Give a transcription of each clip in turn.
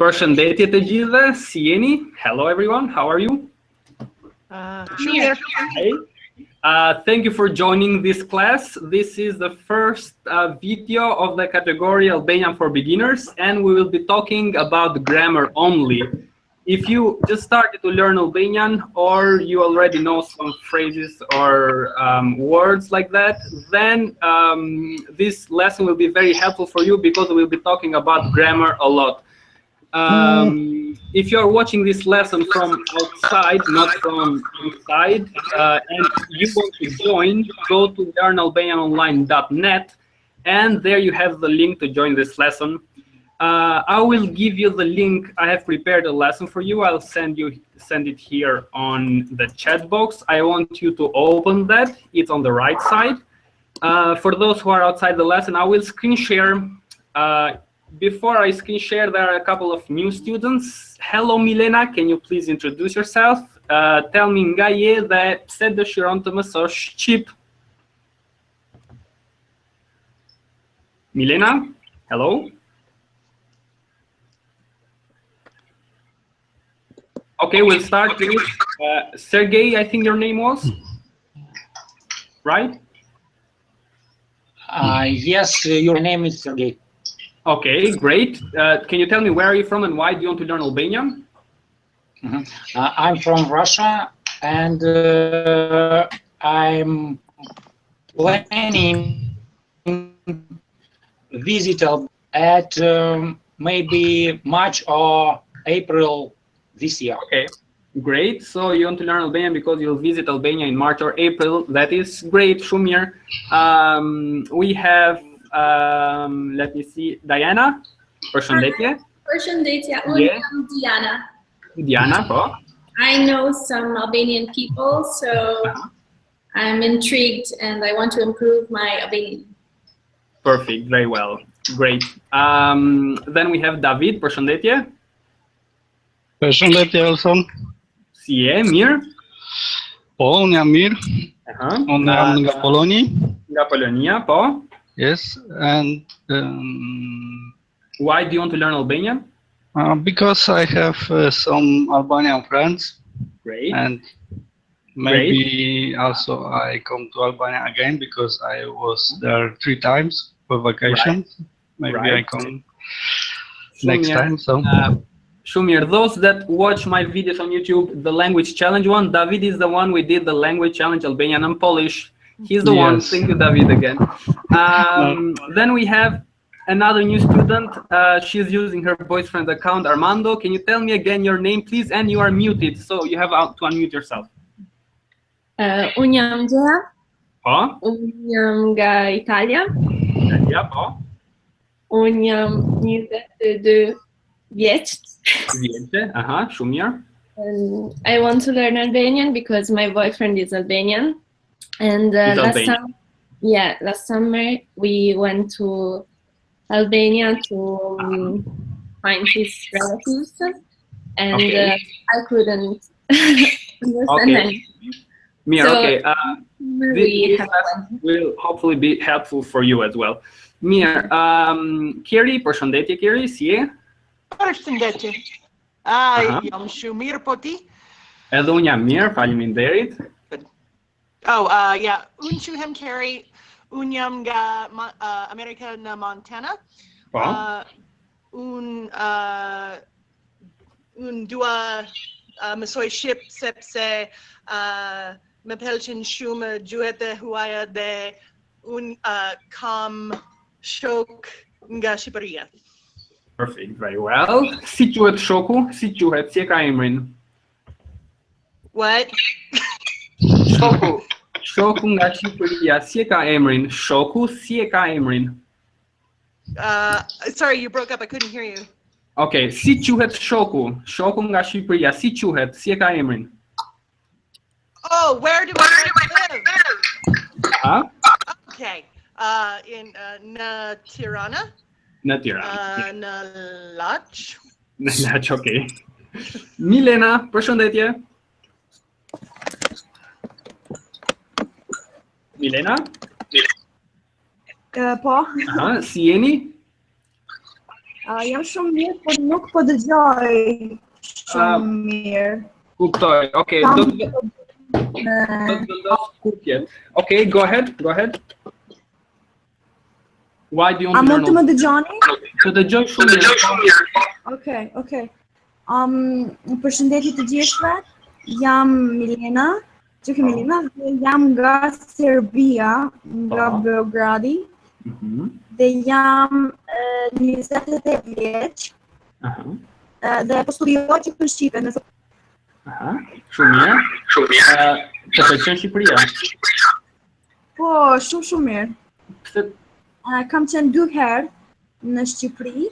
Përshëndetje të gjithëve, si jeni? Hello everyone, how are you? Hey. Thank you for joining this class. This is the first video of the category Albanian for Beginners, and we will be talking about grammar only. If you just started to learn Albanian, or you already know some phrases or words like that, then this lesson will be very helpful for you because we'll be talking about grammar a lot. If you are watching this lesson from outside, not from inside, and you want to join, go to learnalbanianonline.net, and there you have the link to join this lesson. I will give you the link. I have prepared a lesson for you. I'll send it here on the chat box. I want you to open that. It's on the right side. For those who are outside the lesson, I will screen share. Before I screen share, there are a couple of new students. Hello, Milena. Can you please introduce yourself? Tell me nga je dhe pse dëshiron të mësosh shqip? Milena, hello. Okay, we'll start with Sergey, I think your name was, right? Yes, your name is Sergey. Okay, great. Can you tell me where are you from and why do you want to learn Albanian? I'm from Russia, and I'm planning visit at maybe March or April this year. Okay, great. So you want to learn Albanian because you'll visit Albania in March or April. That is great, Shumir. We have, let me see, Diana. Përshëndetje. Përshëndetje. Yeah. I'm Diana. Diana, po. I know some Albanian people, so I'm intrigued and I want to improve my Albanian. Perfect, very well. Great. Then we have David. Përshëndetje. Përshëndetje, Elson. Si je, mirë? Po, unë jam mirë. Unë jam nga Poloni. Nga Polonia, po. Yes, and Why do you want to learn Albanian? because I have some Albanian friends. Great. And maybe also I come to Albania again because I was there 3 times for vacation. Maybe I come next time. So. Shumir, those that watch my videos on YouTube, the language challenge one, David is the one we did the language challenge, Albanian and Polish. He's the one. Thank you, David, again. Then we have another new student. She's using her boyfriend's account, Armando. Can you tell me again your name, please? And you are muted, so you have to unmute yourself. Unë jam Gea. Po? Unë jam nga Italia. Italia, po? Unë jam 22 vjeç. Vjeçe, aha, shumë mirë. And I want to learn Albanian because my boyfriend is Albanian. And last summer we went to Albania to find his relatives, and I couldn't understand anything. Mir, So, okay. This class will hopefully be helpful for you as well. Mir, Kiri, përshëndetje Kiri, si je? Përshëndetje. Jam shumë mirë, po ti? Edhe unë jam mirë, faleminderit. Unë quhem Carrie, unë jam nga Amerika në Montana. Unë dua mësoj shqip sepse më pëlqen shumë gjuhët e huaja dhe unë kam shok nga Shqipëria. Perfect, very well. Si quhet shoku? Si quhet? Si e ka emrin? What? Shoku. Shoku nga Shqipëria, si e ka emrin? Shoku, si e ka emrin? Sorry, you broke up. I couldn't hear you. Okay, si quhet shoku? Shoku nga Shqipëria, si quhet? Si e ka emrin? Oh, where do I live? Okay. Në Tirana. Në Tiranë. Në Laç. Në Laç, okay. Milena, përshëndetje. Milena? Po. Si jeni? Jam shumë mirë, por nuk po dëgjoj shumë mirë. Kuptoj. Okay. Do të vendos kurrë. Okay, go ahead. Why do you want to learn? A mund të më dëgjoni? Të dëgjoj shumë mirë. Okay. Përshëndetje të gjithëve. Jam Milena, dhe jam nga Serbia, nga Beogradi. Dhe jam 28 vjeç. Dhe po studioj që në Shqipe. Shumë mirë. Të pëlqen Shqipëria? Po, shumë mirë. Pse? Kam qenë 2 herë në Shqipëri.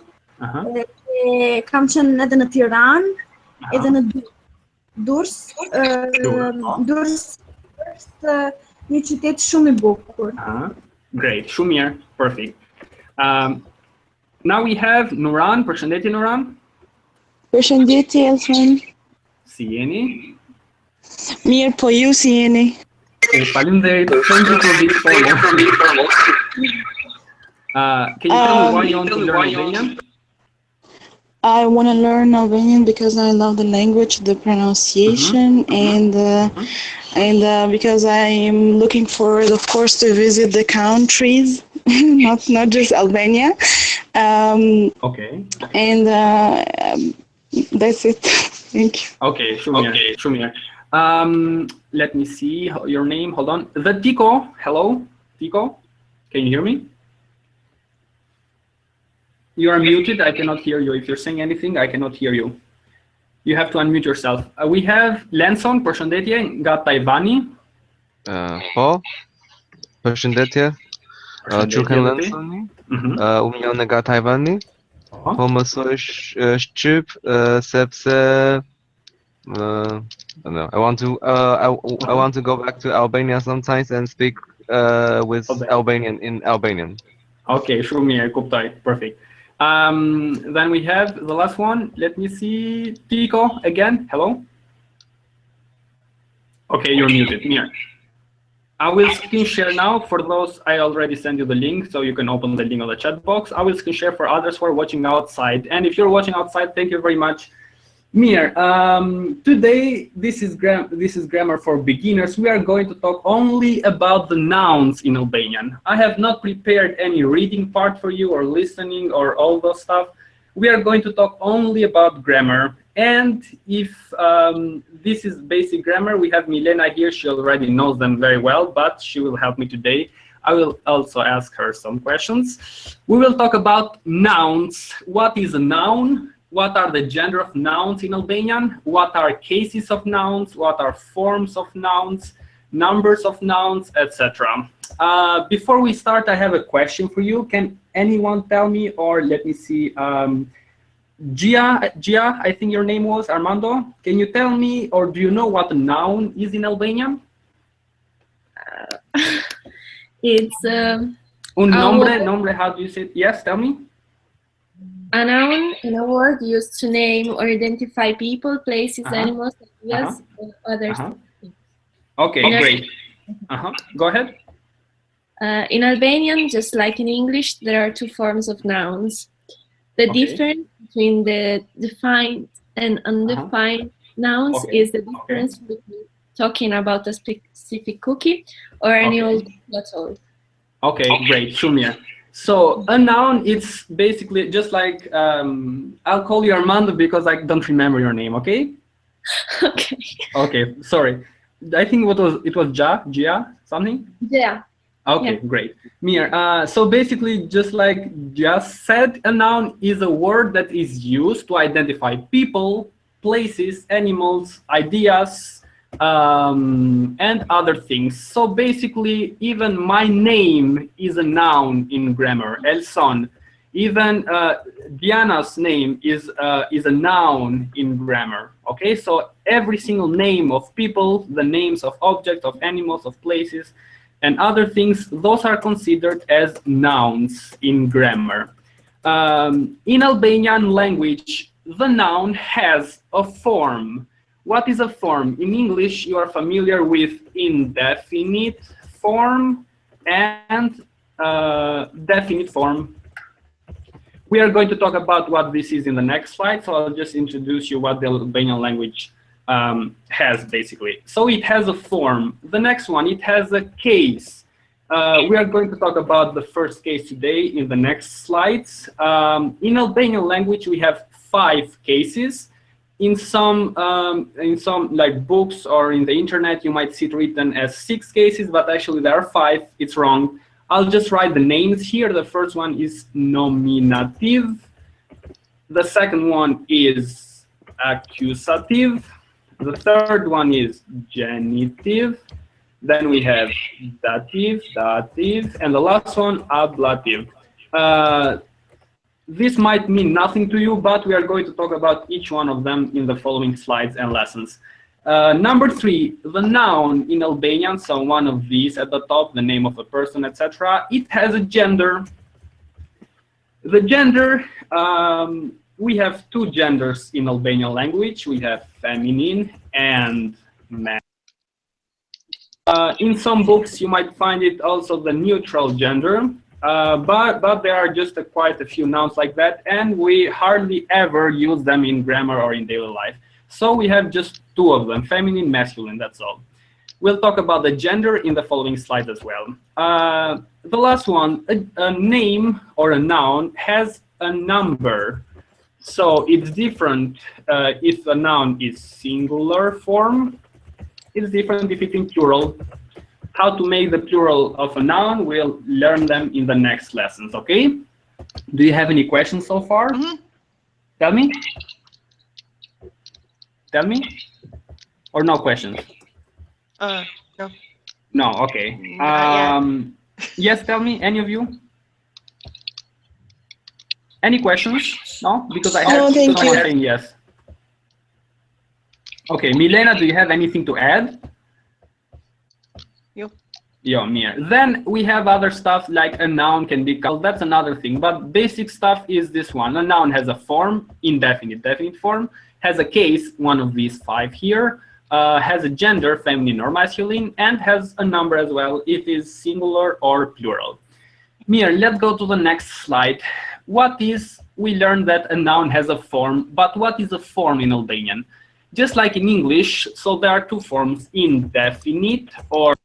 Kam qenë edhe në Tiranë, edhe në Durrës. Durrës është një qytet shumë i bukur. Great, shumë mirë, perfect. Now we have Nuran. Përshëndetje Nuran. Përshëndetje Elfan. Si jeni? Mirë, po ju si jeni? Faleminderit. Thank you for being formal. Can you tell me why you want to learn Albanian? I want to learn Albanian because I love the language, the pronunciation, and because I am looking forward, of course, to visit the countries, not just Albania. Okay. And that's it. Thank you. Okay, Shumir. Let me see your name. Hold on. The Tico. Hello, Tico. Can you hear me? You are muted. I cannot hear you. If you're saying anything, I cannot hear you. You have to unmute yourself. We have Lenson. Përshëndetje nga Tajvani. Po. Përshëndetje. Quhem Lenson. Unë jam nga Tajvani. Po mësoj shqip sepse I want to go back to Albania sometimes and speak with Albanian in Albanian. Okay, shumë mirë, kuptoj. Perfect. Then we have the last one. Let me see. Tico again. Hello. Okay, you're muted. Mirë. I will screen share now. For those, I already sent you the link, so you can open the link on the chat box. I will screen share for others who are watching outside. And if you're watching outside, thank you very much. Mir, today this is grammar for beginners. We are going to talk only about the nouns in Albanian. I have not prepared any reading part for you or listening or all those stuff. We are going to talk only about grammar. And if this is basic grammar, we have Milena here. She already knows them very well, but she will help me today. I will also ask her some questions. We will talk about nouns. What is a noun? What are the gender of nouns in Albanian? What are cases of nouns? What are forms of nouns? Numbers of nouns, etc. Before we start, I have a question for you. Can anyone tell me, or let me see, Gia, I think your name was, Armando. Can you tell me, or do you know what a noun is in Albanian? It's Un nombre, how do you say it? Yes, tell me. A noun in a word used to name or identify people, places, animals, ideas, or others. Okay, great. Go ahead. In Albanian, just like in English, there are 2 forms of nouns. The difference between the defined and undefined nouns is the difference between talking about a specific cookie or any old bottle. Okay, great. Shumir. So a noun, it's basically just like, I'll call you Armando because I don't remember your name, okay? Okay. Okay, sorry. I think it was Gia, something? Yeah. Okay, great. Mir, so basically, just like just said, a noun is a word that is used to identify people, places, animals, ideas, and other things. So basically, even my name is a noun in grammar. Elson. Even Diana's name is a noun in grammar. Okay, so every single name of people, the names of objects, of animals, of places, and other things, those are considered as nouns in grammar. In Albanian language, the noun has a form. What is a form? In English, you are familiar with indefinite form and definite form. We are going to talk about what this is in the next slide, so I'll just introduce you what the Albanian language has, basically. So it has a form. The next one, it has a case. We are going to talk about the first case today in the next slides. In Albanian language, we have 5 cases. In some like books or in the internet, you might see it written as 6 cases, but actually there are 5. It's wrong. I'll just write the names here. The first one is nominative. The second one is accusative. The third one is genitive. Then we have dative, and the last one, ablative. This might mean nothing to you, but we are going to talk about each one of them in the following slides and lessons. Number 3, the noun in Albanian, so one of these at the top, the name of a person, etc. It has a gender. The gender, we have 2 genders in Albanian language. We have feminine and masculine. In some books, you might find it also the neutral gender, but there are just quite a few nouns like that, and we hardly ever use them in grammar or in daily life. So we have just 2 of them, feminine, masculine, that's all. We'll talk about the gender in the following slides as well. The last one, a name or a noun has a number. So it's different if a noun is singular form. It's different if it's in plural. How to make the plural of a noun, we'll learn them in the next lessons, okay? Do you have any questions so far? Mm-hmm. Tell me. Tell me? Or no questions? No. No, okay. Yes, tell me, any of you? Any questions? No? Because I have someone saying yes. Okay, Milena, do you have anything to add? Yeah, Mir. Then we have other stuff like a noun can be called. That's another thing. But basic stuff is this one. A noun has a form, indefinite, definite form, has a case, one of these 5 here, has a gender, feminine or masculine, and has a number as well, if it is singular or plural. Mir, let's go to the next slide. We learned that a noun has a form, but what is a form in Albanian? Just like in English, so there are 2 forms, indefinite or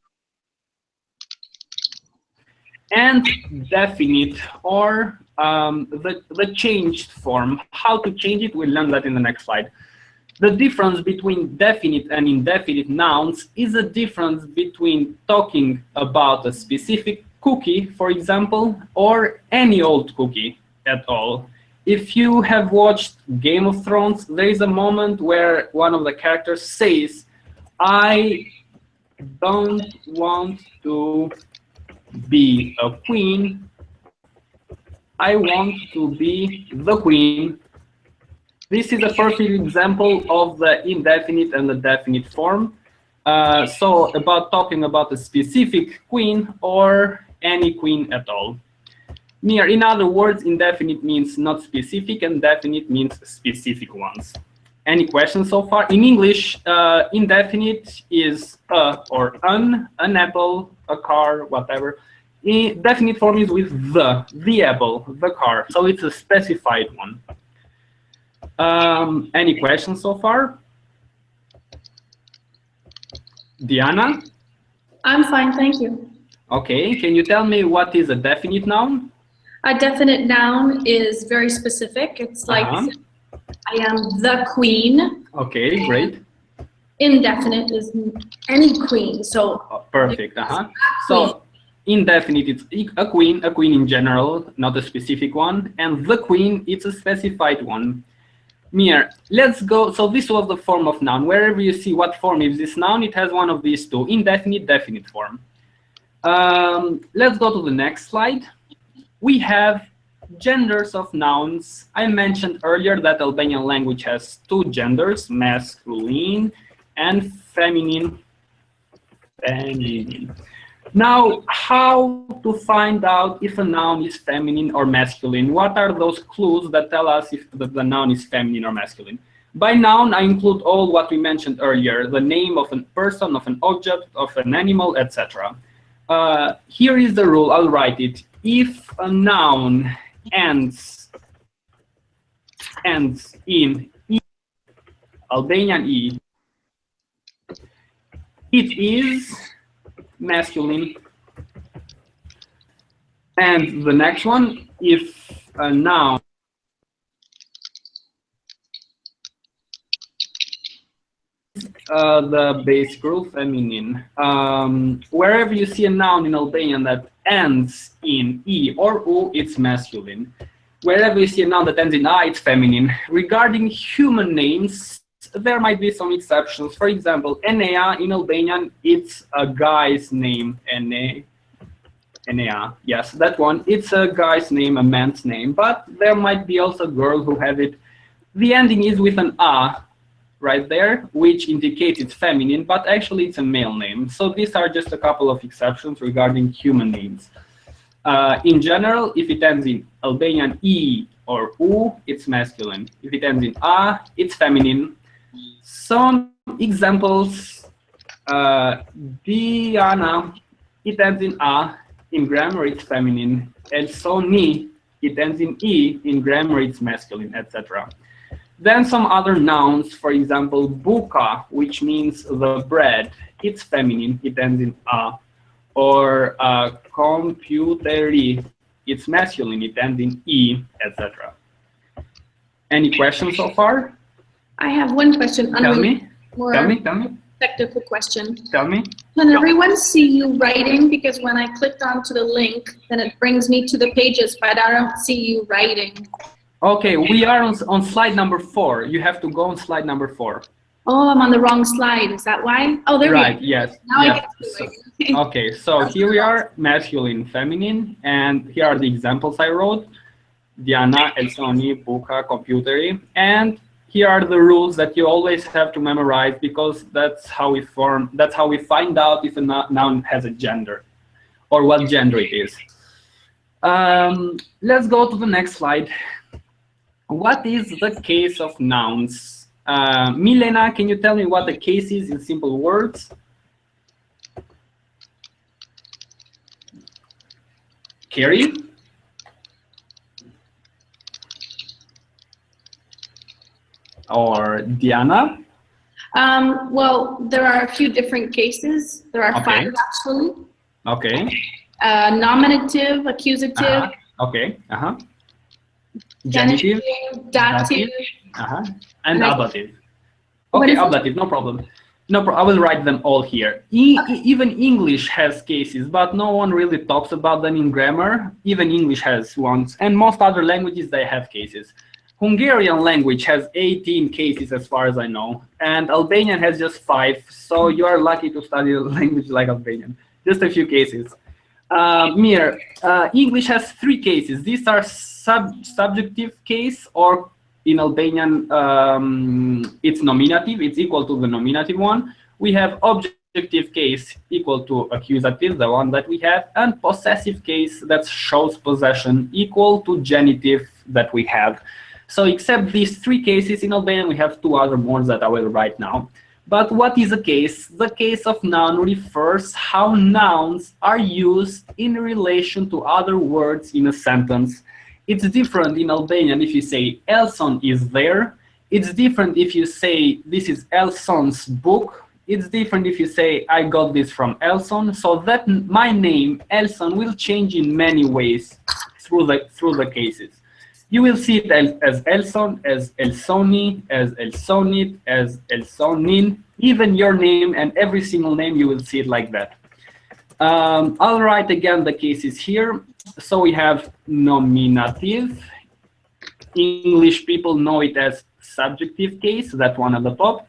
and definite, or the changed form. How to change it, we'll learn that in the next slide. The difference between definite and indefinite nouns is a difference between talking about a specific cookie, for example, or any old cookie at all. If you have watched Game of Thrones, there is a moment where one of the characters says, "I don't want to be a queen, I want to be the queen." This is a perfect example of the indefinite and the definite form. So about talking about a specific queen or any queen at all. Mir, in other words, indefinite means not specific and definite means specific ones. Any questions so far? In English, indefinite is a or an apple, a car, whatever. Definite form is with the apple, the car. So it's a specified one. Any questions so far? Diana? I'm fine, thank you. Okay, can you tell me what is a definite noun? A definite noun is very specific. It's like, I am the queen. Okay, great. Indefinite is any queen. So perfect. So indefinite, it's a queen in general, not a specific one, and the queen, it's a specified one. Mir, let's go. So this was the form of noun. Wherever you see what form is this noun, it has one of these 2, indefinite, definite form. Let's go to the next slide. We have genders of nouns. I mentioned earlier that Albanian language has 2 genders, masculine and feminine. Now, how to find out if a noun is feminine or masculine? What are those clues that tell us if the noun is feminine or masculine? By noun, I include all what we mentioned earlier, the name of a person, of an object, of an animal, etc. Here is the rule, I'll write it. If a noun ends ends in E, Albanian E, it is masculine. And the next one, if a noun the base group feminine. Wherever you see a noun in Albanian that ends in E or U, it's masculine. Wherever you see a noun that ends in I, it's feminine. Regarding human names, there might be some exceptions. For example, Enea in Albanian, it's a guy's name. Enea, yes, that one. It's a guy's name, a man's name. But there might be also a girl who have it. The ending is with an A right there, which indicates it's feminine, but actually it's a male name. So these are just a couple of exceptions regarding human names. In general, if it ends in Albanian E or U, it's masculine. If it ends in A, it's feminine. Some examples, Diana, it ends in A, in grammar it's feminine. Elsoni, it ends in E, in grammar it's masculine, etc. Then some other nouns, for example, buka, which means the bread, it's feminine, it ends in A. Or computeri, it's masculine, it ends in E, etc. Any questions so far? I have one question. Tell me. Tell me. Technical question. Tell me. Can everyone see you writing? Because when I clicked onto the link, then it brings me to the pages, but I don't see you writing. Okay, we are on slide number 4. You have to go on slide number 4. Oh, I'm on the wrong slide. Is that why? Oh, there we go. Right, yes. Now yes. I get to it. Okay, so here we are, masculine, feminine, and here are the examples I wrote. Diana, Elsoni, Buka, computeri, and here are the rules that you always have to memorize because that's how we find out if a noun has a gender or what gender it is. Let's go to the next slide. What is the case of nouns? Milena, can you tell me what the case is in simple words? Carrie? Or Diana? Well, there are a few different cases. There are 5 actually. Okay. Nominative, accusative. Okay. Genitive, dative, and ablative. Okay, ablative, no problem. I will write them all here. Even English has cases, but no one really talks about them in grammar. Even English has ones, and most other languages, they have cases. Hungarian language has 18 cases as far as I know, and Albanian has just 5, so you are lucky to study a language like Albanian. Just a few cases. Mir, English has 3 cases. These are subjunctive case, or in Albanian, it's nominative. It's equal to the nominative one. We have objective case equal to accusative, the one that we have, and possessive case that shows possession equal to genitive that we have. So except these 3 cases in Albanian, we have 2 other more that I will write now. But what is a case? The case of noun refers how nouns are used in relation to other words in a sentence. It's different in Albanian if you say Elson is there. It's different if you say this is Elson's book. It's different if you say I got this from Elson. So that my name Elson will change in many ways through the cases. You will see it as Elson, as Elsoni, as Elsonit, as Elsonin. Even your name and every single name, you will see it like that. I'll write again the cases here. So we have nominative. English people know it as subjunctive case, that one at the top.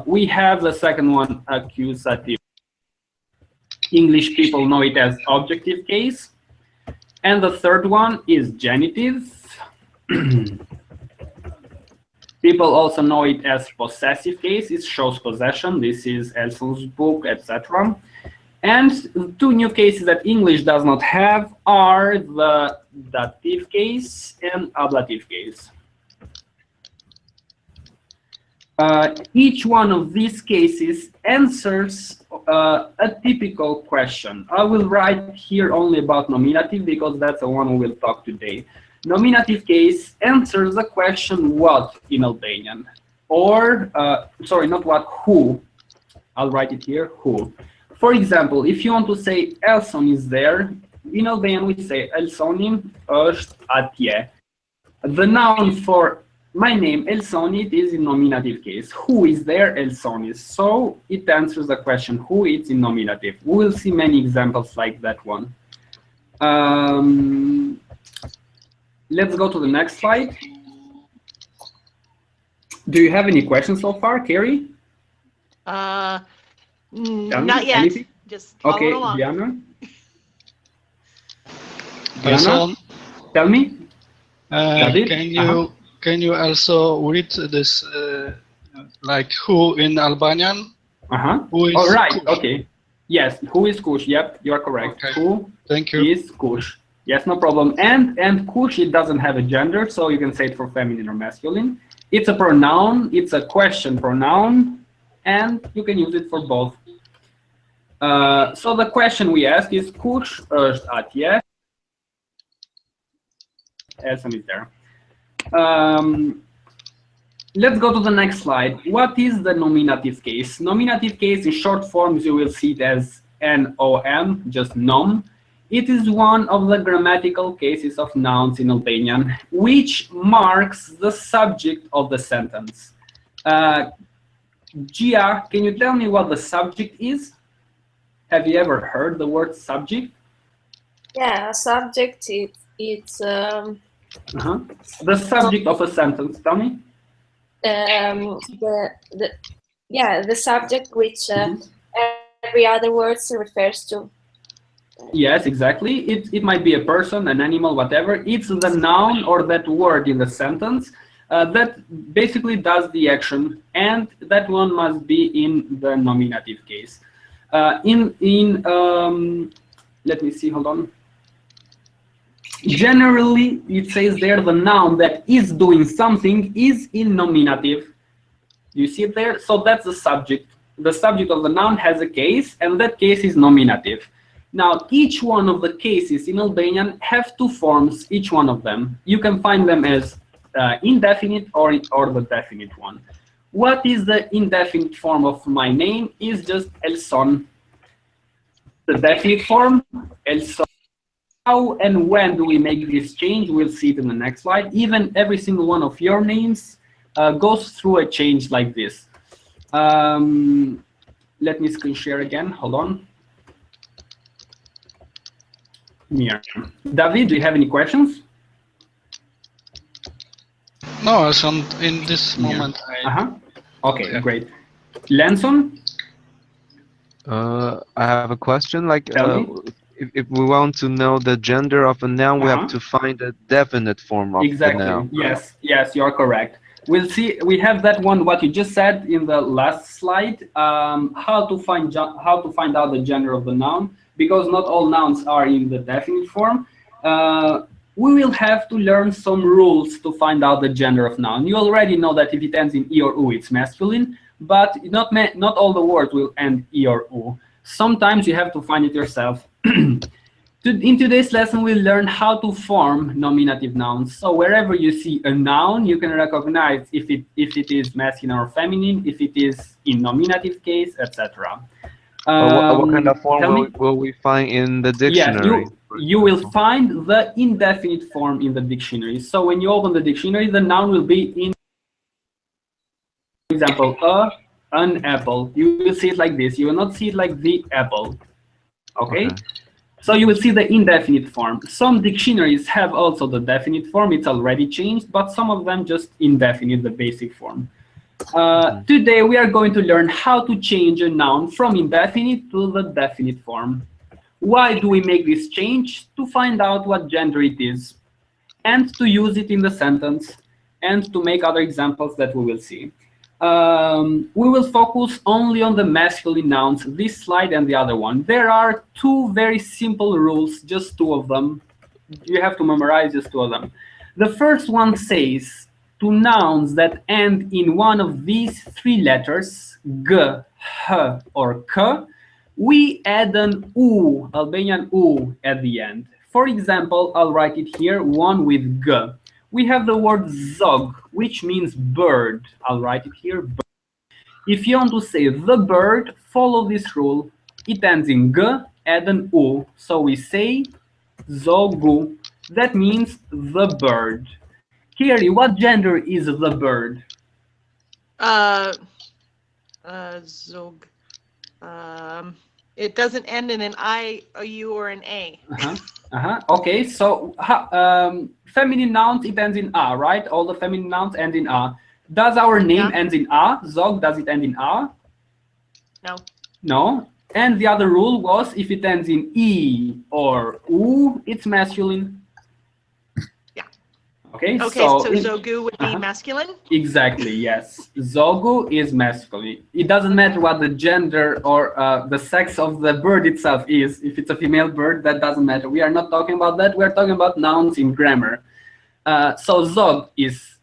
We have the second one, accusative. English people know it as objective case. And the third one is genitive. People also know it as possessive case. It shows possession. This is Elson's book, etc. And 2 new cases that English does not have are the dative case and ablative case. Each one of these cases answers a typical question. I will write here only about nominative because that's the one we will talk today. Nominative case answers the question what in Albanian, or sorry, not what, who. I'll write it here, who. For example, if you want to say Elson is there, in Albanian we say Elsoni është atje. The noun for my name, Elsoni, is in nominative case. Who is there? Elsonis. So it answers the question who, it's in nominative. We will see many examples like that one. Let's go to the next slide. Do you have any questions so far, Carrie? Not yet. Anything? Just follow okay, along. Diana? Diana? Tell me. Can you also read this like who in Albanian? Who is All right. Kush? Okay. Yes. Who is Kush? Yep, you are correct. Okay. Who Thank you. is Kush? Yes, no problem. And Kush, it doesn't have a gender, so you can say it for feminine or masculine. It's a pronoun. It's a question pronoun, and you can use it for both. So the question we ask is Kush është atje? Elson is there. Let's go to the next slide. What is the nominative case? Nominative case in short forms, you will see it as NOM, just nom. It is one of the grammatical cases of nouns in Albanian, which marks the subject of the sentence. Gia, can you tell me what the subject is? Have you ever heard the word subject? Yeah, subject, it's the subject of a sentence, tell me. The subject which every other word refers to. Yes, exactly. It might be a person, an animal, whatever. It's the noun or that word in the sentence that basically does the action, and that one must be in the nominative case. Let me see, hold on. Generally, it says there the noun that is doing something is in nominative. You see it there? So that's the subject. The subject of the noun has a case, and that case is nominative. Now, each one of the cases in Albanian have two forms, each one of them. You can find them as indefinite or the definite one. What is the indefinite form of my name? Is just Elson. The definite form, Elson. How and when do we make this change? We'll see it in the next slide. Even every single one of your names goes through a change like this. Let me screen share again. Hold on. Here. David, do you have any questions? No, in this moment. Okay, great. Lanson? I have a question. Like, if we want to know the gender of a noun, we have to find a definite form of the noun. Yes, yes, you are correct. We'll see. We have that one. What you just said in the last slide. How to find out the gender of the noun, because not all nouns are in the definite form. We will have to learn some rules to find out the gender of noun. You already know that if it ends in e or u, it's masculine, but not all the words will end e or u. Sometimes you have to find it yourself. In today's lesson, we'll learn how to form nominative nouns. So wherever you see a noun, you can recognize if it is masculine or feminine, if it is in nominative case, etc. What kind of form will we find in the dictionary? Yes, you will find the indefinite form in the dictionary. So when you open the dictionary, the noun will be in, for example, an apple. You will see it like this. You will not see it like the apple. Okay? So you will see the indefinite form. Some dictionaries have also the definite form. It's already changed, but some of them just indefinite, the basic form. Today we are going to learn how to change a noun from indefinite to the definite form. Why do we make this change? To find out what gender it is, and to use it in the sentence, and to make other examples that we will see. We will focus only on the masculine nouns, this slide and the other one. There are two very simple rules, just two of them. You have to memorize just two of them. The first one says, to nouns that end in one of these three letters, g, h, or k, we add an u, Albanian u, at the end. For example, I'll write it here, one with G. We have the word zog, which means bird. I'll write it here, bird. If you want to say the bird, follow this rule. It ends in G, add an U. So we say zogu. That means the bird. Kiri, what gender is the bird? Zog. It doesn't end in an I, a U, or an A. Okay, so feminine nouns, it ends in A, right? All the feminine nouns end in A. Does our name end in A? Zog, does it end in A? No. No. And the other rule was if it ends in E or U, it's masculine. Yeah. Okay, so zogu would be masculine? Exactly, yes. Zogu is masculine. It doesn't matter what the gender or the sex of the bird itself is. If it's a female bird, that doesn't matter. We are not talking about that. We are talking about nouns in grammar. So zog is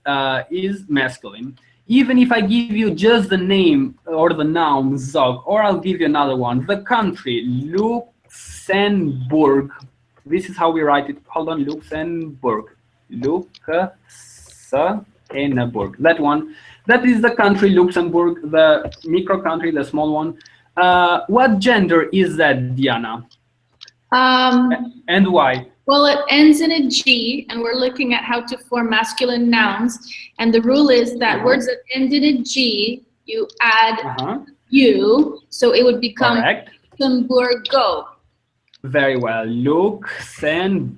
masculine. Even if I give you just the name or the noun zog, or I'll give you another one, the country, Luxembourg. This is how we write it. Hold on, Luxembourg. Luxembourg. That one. That is the country, Luxembourg, the micro country, the small one. What gender is that, Diana? And why? Well, it ends in a G, and we're looking at how to form masculine nouns. And the rule is that words that end in a G, you add U, so it would become Luxembourgo. Very well, Luxembourgo.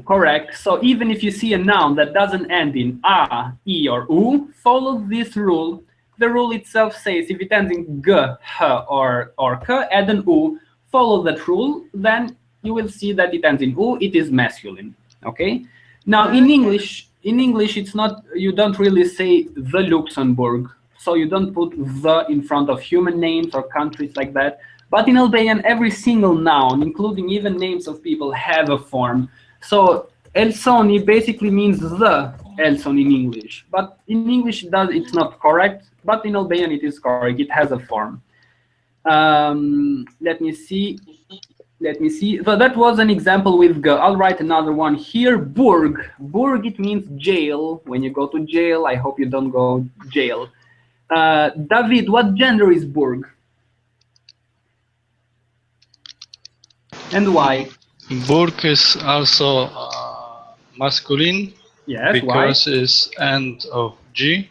Correct. So even if you see a noun that doesn't end in A, E, or U, follow this rule. The rule itself says if it ends in G, H, or K, add an U. Follow that rule, then you will see that it ends in U, it is masculine. Okay. Now in English, it's not, you don't really say the Luxembourg. So you don't put the in front of human names or countries like that. But in Albanian, every single noun, including even names of people, have a form. So Elsoni basically means the Elson in English. But in English, it's not correct. But in Albanian, it is correct. It has a form. Let me see. So that was an example with G. I'll write another one here. Burg. Burg, it means jail. When you go to jail, I hope you don't go jail. David, what gender is Burg? And why? Burg is also masculine. Yes, because why? it's end of G.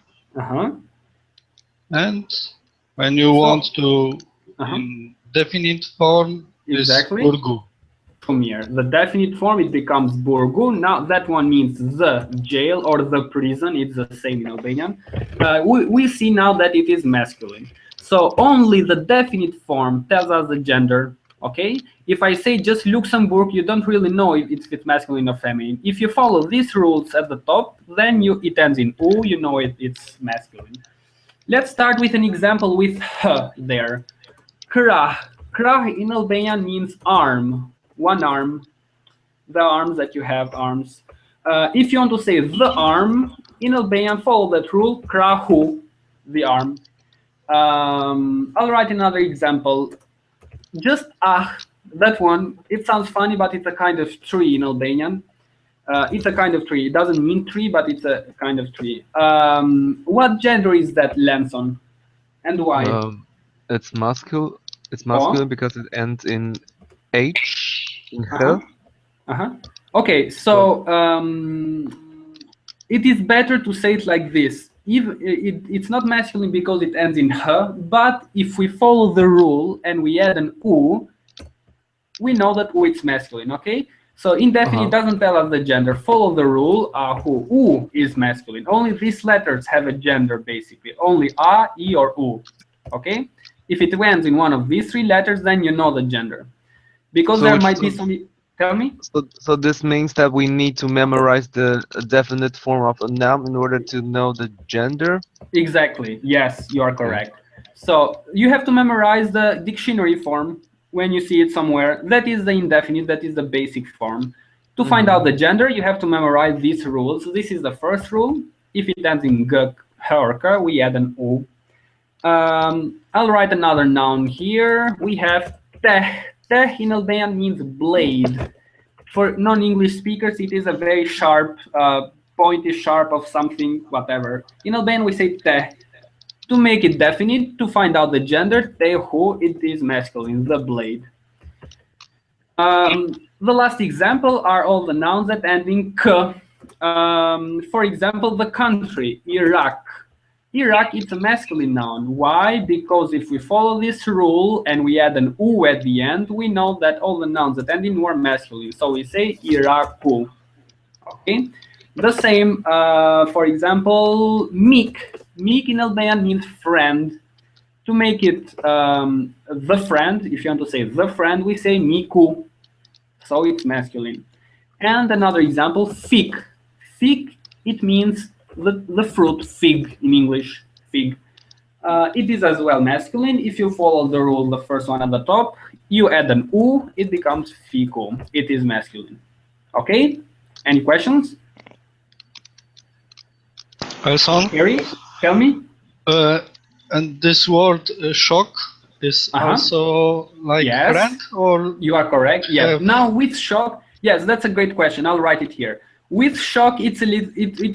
And when you want to in definite form, exactly. is burgu. From here, the definite form, it becomes burgu. Now that one means the jail or the prison. It's the same in Albanian. We see now that it is masculine. So only the definite form tells us the gender. Okay, if I say just Luxembourg, you don't really know if it's masculine or feminine. If you follow these rules at the top, then it ends in U, you know it's masculine. Let's start with an example with H there. Krah. Krah in Albanian means arm, one arm. The arms that you have, arms. If you want to say the arm, in Albanian, follow that rule, krahu, the arm. I'll write another example. Just that one, it sounds funny, but it's a kind of tree in Albanian. It's a kind of tree. It doesn't mean tree, but it's a kind of tree. What gender is that, Lamson? And why? It's masculine. It's masculine because it ends in H, in H. Okay, so it is better to say it like this. It's not masculine because it ends in H, but if we follow the rule and we add an U, we know that U is masculine, okay? So indefinite doesn't tell us the gender. Follow the rule, U is masculine. Only these letters have a gender, basically. Only A, E, or U, okay? If it ends in one of these three letters, then you know the gender. Because there might be some... Tell me? So this means that we need to memorize the definite form of a noun in order to know the gender? Exactly. Yes, you are correct. So you have to memorize the dictionary form when you see it somewhere. That is the indefinite, that is the basic form. To find out the gender, you have to memorize these rules. So this is the first rule. If it ends in G, H, or K, we add an U. I'll write another noun here. We have teh. Teh in Albanian means blade. For non-English speakers, it is a very sharp, pointy sharp of something, whatever. In Albanian, we say te. To make it definite, to find out the gender, te hu, it is masculine, the blade. The last example are all the nouns that end in k. For example, the country, Iraq. Iraq, it's a masculine noun. Why? Because if we follow this rule and we add an u at the end, we know that all the nouns that end in u are masculine. So we say Iraku. Okay. The same, for example, Mik. Mik in Albanian means friend. To make it the friend, if you want to say the friend, we say Miku. So it's masculine. And another example, fig. Fig, it means the fruit, fig in English, fig. It is as well masculine. If you follow the rule, the first one at the top, you add an u, it becomes fico. It is masculine. Okay? Any questions? Harry, tell me. And this word shock is also like friend, or you are correct. Yes. Now with shock, yes, that's a great question. I'll write it here. With shock, it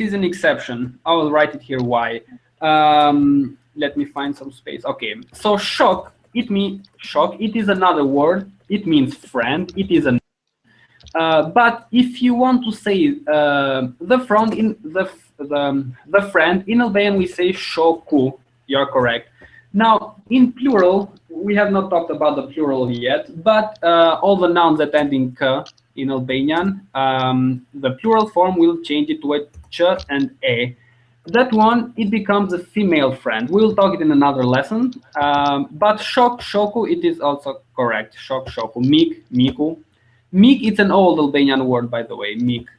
is an exception. I will write it here. Why? Let me find some space. Okay. So shock, it means shock. It is another word. It means friend. It is an. But if you want to say the friend in Albanian, we say shoku. You're correct. Now, in plural, we have not talked about the plural yet, but all the nouns that end in k in Albanian, the plural form will change it to a ch and e. That one, it becomes a female friend. We'll talk it in another lesson. But shok, shoku, it is also correct. Shok, shoku. Mik, miku. Mik, it's an old Albanian word, by the way, mik.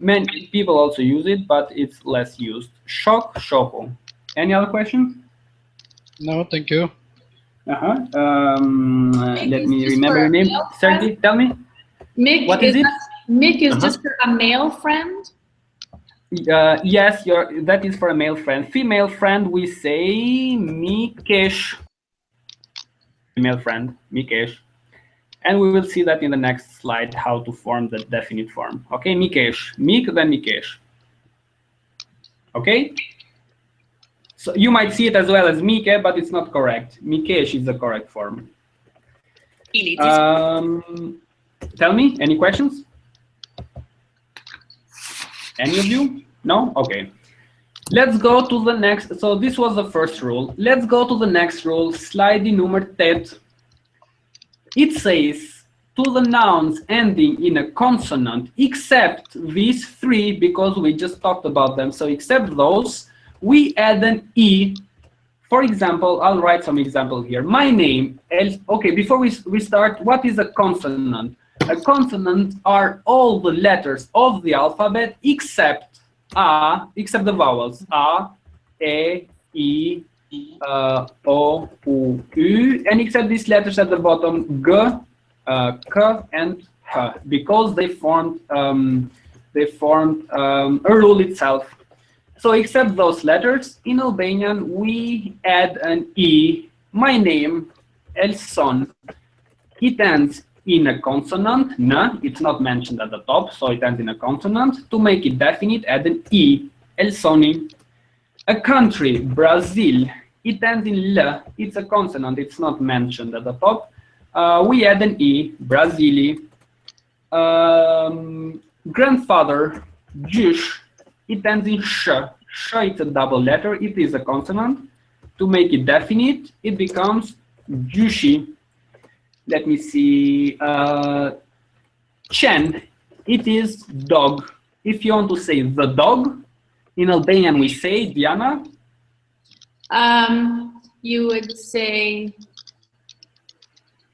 Many people also use it, but it's less used. Shok, shoku. Any other questions? No, thank you. Let me remember your name. Sergey, tell me. Mik, what is it? Mik is just for a male friend? Yes, that is for a male friend. Female friend, we say mikesh. Female friend, mikesh. And we will see that in the next slide, how to form the definite form. Okay, mikesh. Mik, then mikesh. Okay? So you might see it as well as Mike, but it's not correct. Mikesh is the correct form. Tell me, any questions? Any of you? No? Okay. Let's go to the next. So this was the first rule. Let's go to the next rule, slide number 10. It says, to the nouns ending in a consonant, except these three, because we just talked about them. So except those, we add an E. For example, I'll write some example here. My name, okay, before we start, what is a consonant? A consonant are all the letters of the alphabet except except the vowels. A, E, O, U, U, and except these letters at the bottom, G, K, and H, because they formed a rule itself. So except those letters, in Albanian, we add an E. My name, Elson, it ends in a consonant, N, it's not mentioned at the top, so it ends in a consonant. To make it definite, add an E, Elsoni. A country, Brazil, it ends in L, it's a consonant, it's not mentioned at the top. We add an E, Brasili. Grandfather, Jush, it ends in sh. Sh, it's a double letter. It is a consonant. To make it definite, it becomes jushi. Let me see. Chen, it is dog. If you want to say the dog, in Albanian we say, Diana? You would say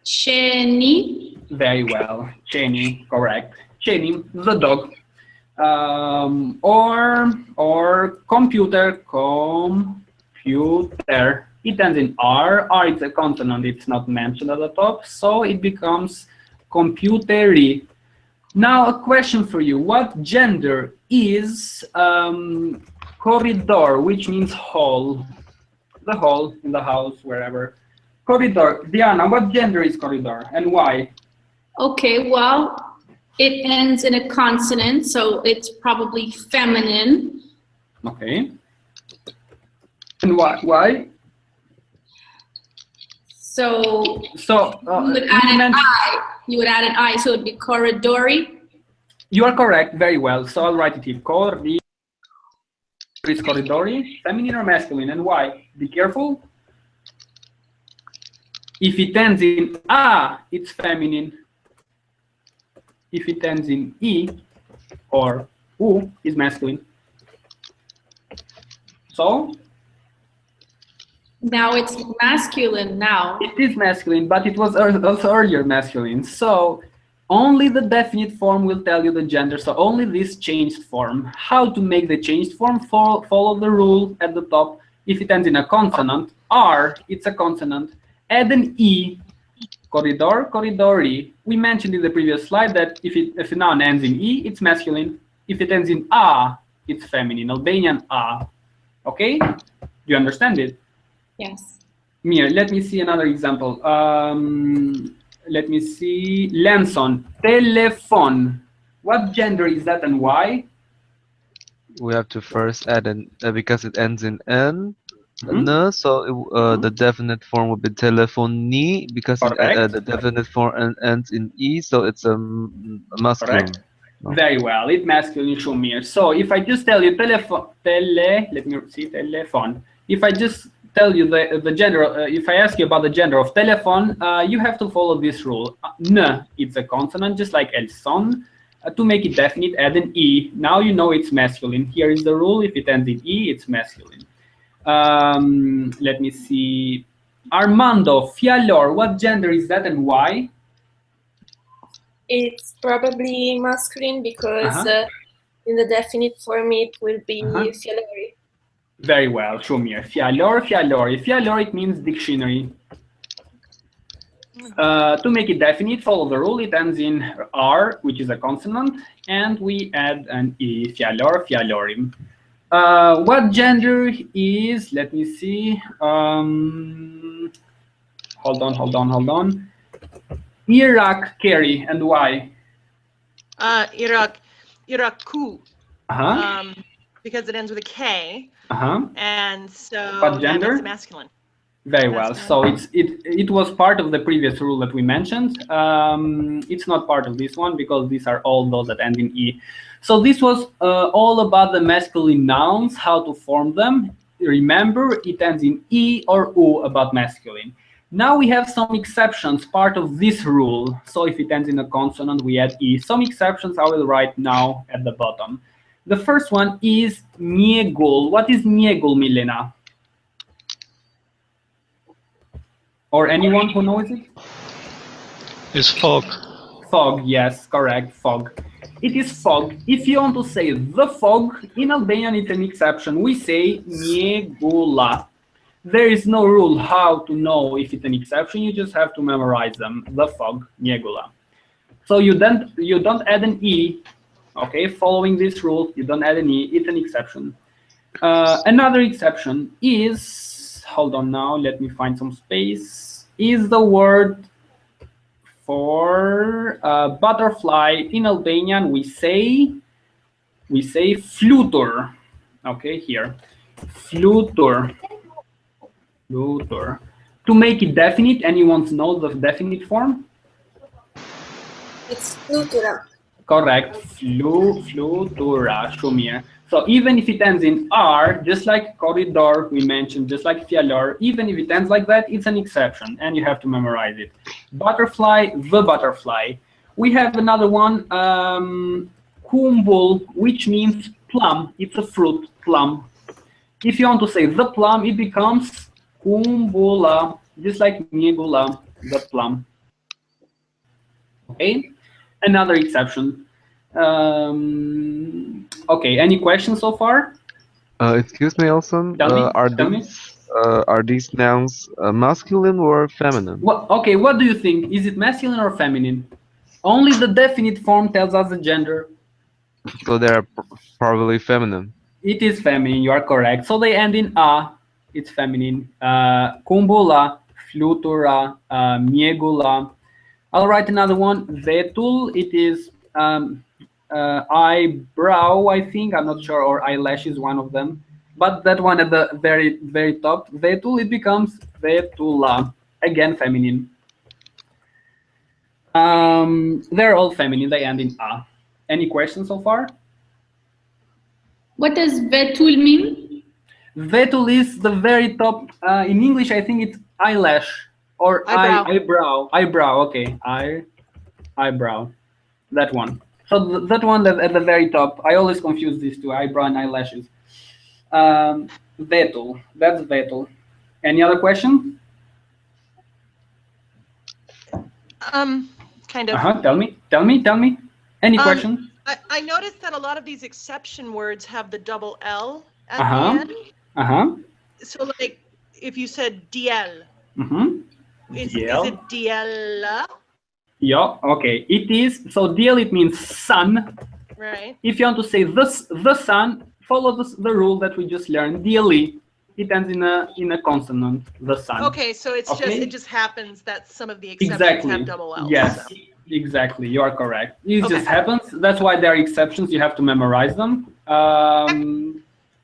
Cheni. Very well. Cheni, correct. Cheni, the dog. Or computer, computer. It ends in R. R is a consonant, it's not mentioned at the top, so it becomes computeri. Now a question for you. What gender is corridor, which means hall? The hall in the house, wherever. Corridor. Diana, what gender is corridor and why? Okay, well, It ends in a consonant, so it's probably feminine. Okay. And why? So you would add an I. You would add an I, so it would be corridori. You are correct, very well. So I'll write it here. Corridori is corridori, feminine or masculine, and why? Be careful. If it ends in A, it's feminine. If it ends in E or U, is masculine. So? Now it's masculine now. It is masculine, but it was also earlier masculine. So only the definite form will tell you the gender. So only this changed form. How to make the changed form? Follow the rule at the top. If it ends in a consonant, R, it's a consonant. Add an E, corridor, corridori. We mentioned in the previous slide that if a noun ends in E, it's masculine. If it ends in A, it's feminine. Albanian A. Okay? Do you understand it? Yes. Mir, let me see another example. Let me see. Lenson, telephone. What gender is that and why? We have to first add an because it ends in N. No, so the definite form would be telephony because the definite form ends in E, so it's a masculine. No. Very well, it's masculine, Shumir. So if I just tell you telephone, let me see, telephone. If I just tell you the gender, if I ask you about the gender of telephone, you have to follow this rule. N, it's a consonant, just like el son. To make it definite, add an E. Now you know it's masculine. Here is the rule. If it ends in E, it's masculine. Let me see. Armando, fialor, what gender is that and why? It's probably masculine because in the definite form it will be fialori. Very well, Shumir. Fialor, fialori. Fialor, it means dictionary. To make it definite, follow the rule. It ends in R, which is a consonant, and we add an E, fialor, fialorim. What gender is, let me see, hold on. Iraq, Kerry, and why? Iraku. Because it ends with a K. And so what gender? It's masculine. Very well. So it was part of the previous rule that we mentioned. It's not part of this one because these are all those that end in E. So this was all about the masculine nouns, how to form them. Remember, it ends in E or U about masculine. Now we have some exceptions, part of this rule. So if it ends in a consonant, we add E. Some exceptions I will write now at the bottom. The first one is miegul. What is miegul, Milena? Or anyone who knows it? It's fog. Fog, yes, correct, fog. It is fog. If you want to say the fog, in Albanian it's an exception. We say miegula. There is no rule how to know if it's an exception. You just have to memorize them. The fog, miegula. So you don't add an E. Okay, following this rule, you don't add an E. It's an exception. Another exception is, hold on now, let me find some space, is the word for butterfly. In Albanian, we say flutur. Okay, here, flutur. Flutur. To make it definite, anyone knows the definite form? It's flutura. Correct, flutura, Shumir. So even if it ends in R, just like corridor we mentioned, just like fialor, even if it ends like that, it's an exception, and you have to memorize it. Butterfly, the butterfly. We have another one, kumbul, which means plum. It's a fruit, plum. If you want to say the plum, it becomes kumbula, just like miegula, the plum. Okay. Another exception. Okay, any questions so far? Excuse me, Elson. Are these nouns masculine or feminine? Okay, what do you think? Is it masculine or feminine? Only the definite form tells us the gender. So they are probably feminine. It is feminine, you are correct. So they end in A, it's feminine. Kumbula, flutura, miegula. I'll write another one. Vetul, it is eyebrow, I think, I'm not sure, or eyelash is one of them. But that one at the very, very top, vetul, it becomes vetula, again feminine. They're all feminine, they end in a. Any questions so far? What does vetul mean? Vetul is the very top. In English, I think it's eyelash or eyebrow. Eyebrow, okay. Eyebrow. That one. So that one at the very top. I always confuse these two, eyebrow and eyelashes. Vetul. That's vetul. Any other question? Kind of. Tell me. Any question? I noticed that a lot of these exception words have the double L at the end. So like if you said DL, is it DL? Yeah, okay. It is. So DL, it means sun. Right. If you want to say the sun, follow the rule that we just learned. DLE. It ends in a consonant, the sun. Okay, so it's it just happens that some of the exceptions have double L's. Yes, so. Exactly. You are correct. It just happens. That's why there are exceptions. You have to memorize them.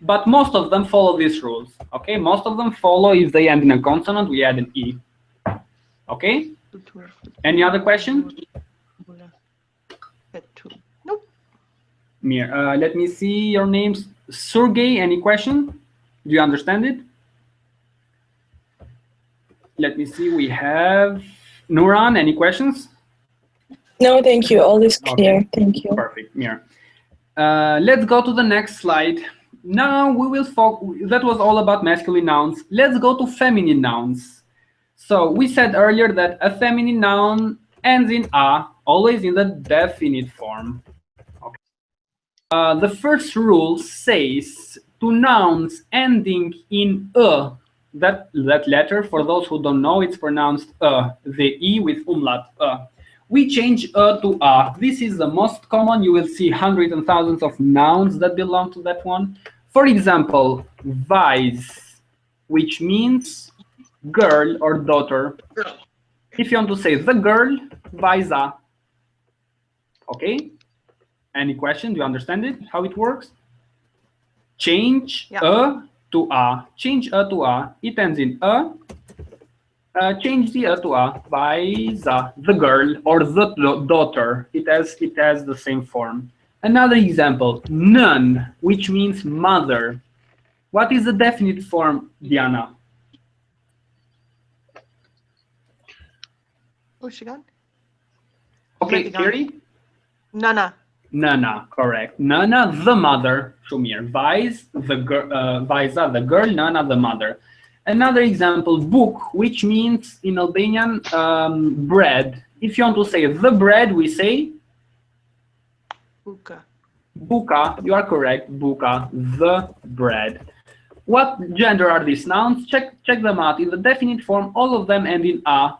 But most of them follow these rules. Okay, most of them follow. If they end in a consonant, we add an E. Okay. Any other question? Nope. Mir, let me see your names. Sergey, any question? Do you understand it? Let me see. We have Nuran. Any questions? No, thank you. All is clear. Okay. Thank you. Perfect, Mir. Let's go to the next slide. Now we will focus. That was all about masculine nouns. Let's go to feminine nouns. So we said earlier that a feminine noun ends in a, always in the definite form. Okay. The first rule says to nouns ending in that letter, for those who don't know, it's pronounced the E with umlaut, we change to a. This is the most common. You will see hundreds and thousands of nouns that belong to that one. For example, vais, which means girl or daughter. If you want to say the girl, vaisa. Okay? Any question? Do you understand it? How it works? Change a to a. Change a to a. It ends in a. Change the a to a. Vaisa, the girl or the daughter. It has the same form. Another example, nun, which means mother. What is the definite form, Diana? Oh, she gone? Okay, Thierry? Nana. Nana, correct. Nana, the mother. Shumir. Vais, the girl. Vaisa, the girl. Nana, the mother. Another example, book, which means in Albanian bread. If you want to say the bread, we say buka. Buka. You are correct. Buka, the bread. What gender are these nouns? Check them out. In the definite form, all of them end in a.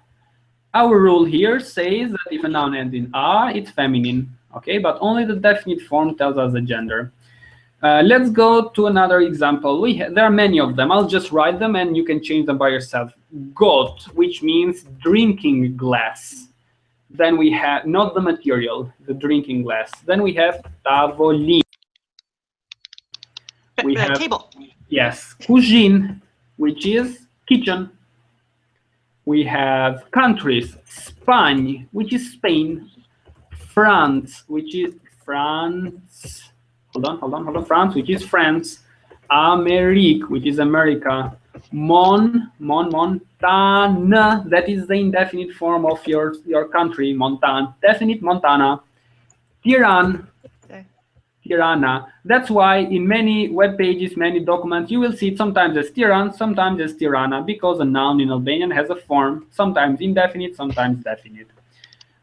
Our rule here says that if a noun ends in a, it's feminine. Okay, but only the definite form tells us the gender. Let's go to another example. There are many of them. I'll just write them and you can change them by yourself. Got, which means drinking glass. Then we have, not the material, the drinking glass. Then we have tavolin. We have table. Yes, cuisine, which is kitchen. We have countries, Spain, which is Spain. France, which is France. Hold on. France, which is France. Amerique, which is America. Montana, that is the indefinite form of your country, Montana. Definite Montana. Tirana. That's why in many web pages, many documents, you will see it sometimes as Tiran, sometimes as Tirana, because a noun in Albanian has a form, sometimes indefinite, sometimes definite.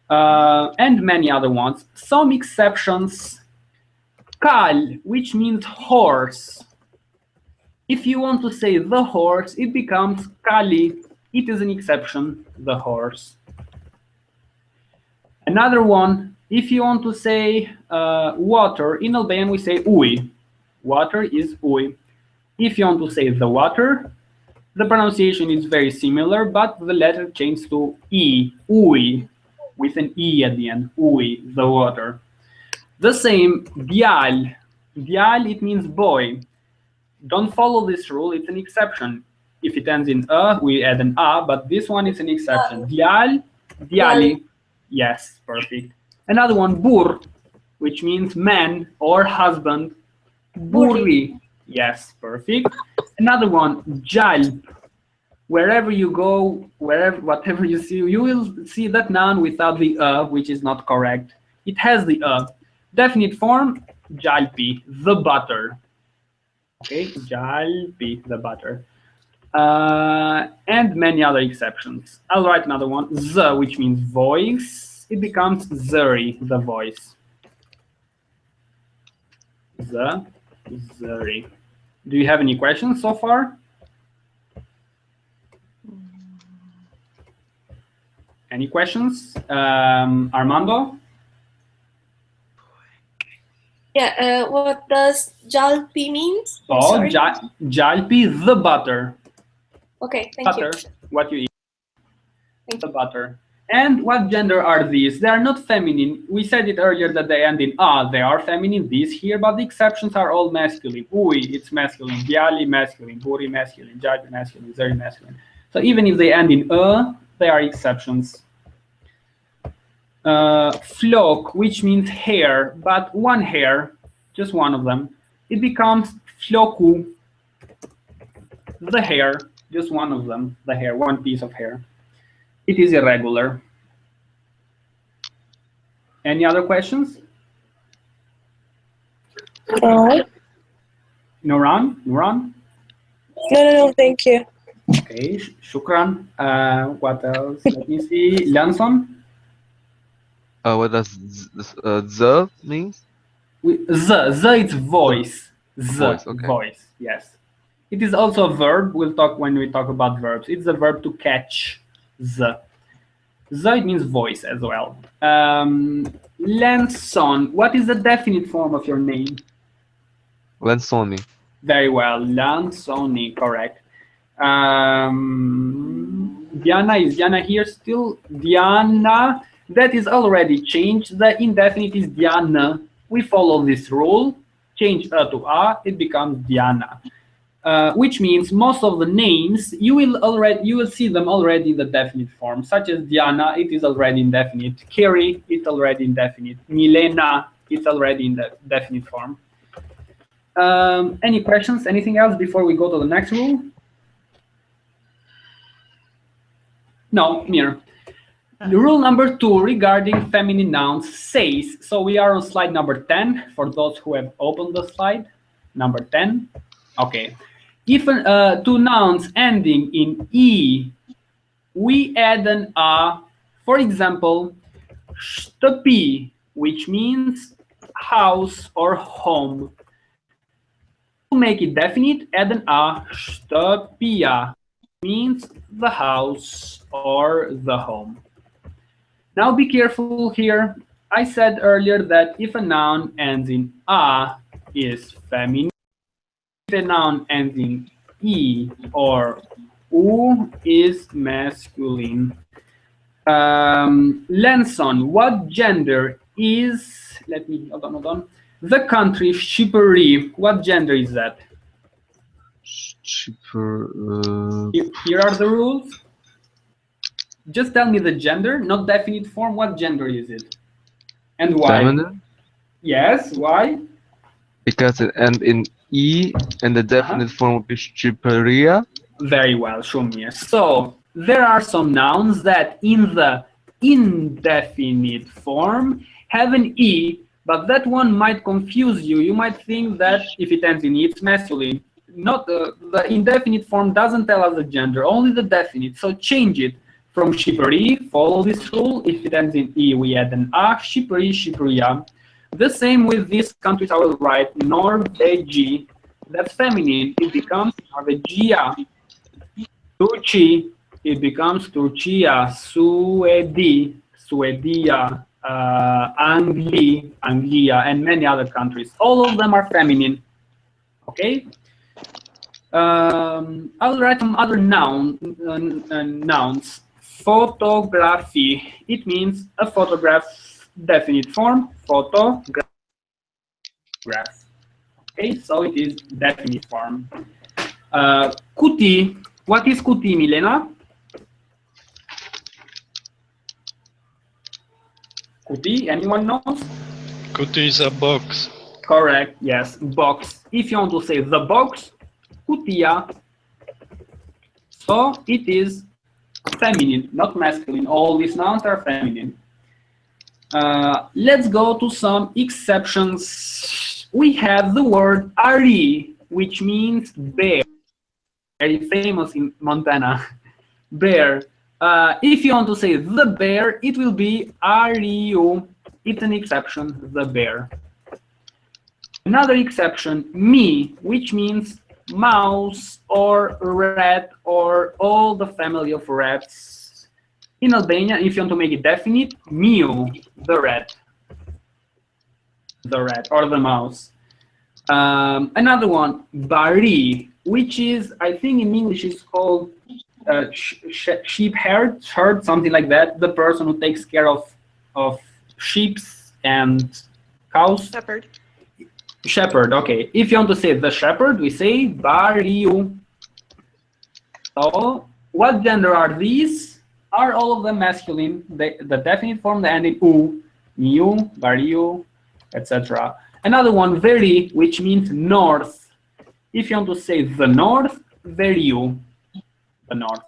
And many other ones. Some exceptions. Kal, which means horse. If you want to say the horse, it becomes kali. It is an exception, the horse. Another one, if you want to say water, in Albanian we say ui. Water is ui. If you want to say the water, the pronunciation is very similar, but the letter changes to e, ui, with an e at the end, ui, the water. The same, dial. Dial, it means boy. Don't follow this rule, it's an exception. If it ends in a, we add an a, but this one is an exception. Dial, diali. Yes, perfect. Another one, bur, which means man or husband. Burri. Yes, perfect. Another one, jalp. Wherever you go, whatever you see, you will see that noun without the which is not correct. It has the Definite form, jalpi, the butter. Okay, jalpi, the butter. And many other exceptions. I'll write another one, z, which means voice. It becomes zuri, the voice. The, zuri. Do you have any questions so far? Any questions? Armando? Yeah, what does jalpi mean? Oh, jalpi, the butter. Okay, thank butter, you. What you eat. The butter. And what gender are these? They are not feminine. We said it earlier that they end in a. They are feminine, these here, but the exceptions are all masculine. Ui, it's masculine. Biali, masculine. Buri, masculine. Jalpi, masculine. Zuri, masculine. So even if they end in a, they are exceptions. Flock, which means hair, but one hair, just one of them. It becomes floku, the hair, just one of them, the hair, one piece of hair. It is irregular. Any other questions? No. Nuran? Nuran? No, thank you. Okay, shukran. What else? Let me see. Lanson? What does the means? The it's voice. Voice, okay. Voice, yes. It is also a verb. We'll talk when we talk about verbs. It's a verb to catch. The. The, it means voice as well. Lanson, what is the definite form of your name? Lansoni. Very well, Lansoni, correct. Diana, is Diana here still? Diana, that is already changed. The indefinite is Diana. We follow this rule. Change a to a, it becomes Diana. Which means most of the names you will see them already in the definite form, such as Diana, it is already indefinite. Kerry, it's already indefinite. Milena, it's already in the definite form. Any questions? Anything else before we go to the next rule? No, Mir. Rule number 2 regarding feminine nouns says, so we are on slide number 10 for those who have opened the slide. Number 10. Okay. If two nouns ending in E, we add an a, for example, shtapi, which means house or home. To make it definite, add an a, shtapia, means the house or the home. Now be careful here. I said earlier that if a noun ends in a, is feminine. If a noun ends in e or u, is masculine. Lanson, what gender is, let me, hold on. The country Shqipëri, what gender is that? Here are the rules. Just tell me the gender, not definite form. What gender is it? And why? Feminine? Yes, why? Because it ends in E, and the definite form would be Shqipëria. Very well, Shumir. So there are some nouns that in the indefinite form have an E, but that one might confuse you. You might think that if it ends in E, it's masculine. Not the indefinite form doesn't tell us the gender, only the definite. So change it from Shqipëri, follow this rule. If it ends in E, we add an A, Shqipëri, Shqipëria. The same with these countries. I will write Norvegi. That's feminine. It becomes Norvegia. Turkey. It becomes Turcia. Suedi. Suedia. Anglia, and many other countries. All of them are feminine. Okay. I'll write some other nouns. Photography. It means a photograph. Definite form, photography. grass. Okay, so it is definite form. Cutie. What is cutie, Milena? Cutie, anyone knows? Cutie is a box. Correct, yes, box. If you want to say the box, cutia. So it is feminine, not masculine. All these nouns are feminine. Let's go to some exceptions. We have the word ari, which means bear. Very famous in Montana. Bear. If you want to say the bear, it will be ariu. It's an exception, the bear. Another exception, me, which means mouse or rat or all the family of rats. In Albania, if you want to make it definite, miu, the rat or the mouse. Another one, bari, which is, I think in English is called sheep herd, something like that. The person who takes care of sheep and cows. Shepherd, okay. If you want to say the shepherd, we say bariu. So, what gender are these? Are all of them masculine? The definite form, the ending u, miu, bariu, etc. Another one, veri, which means north. If you want to say the north, veriu, the north.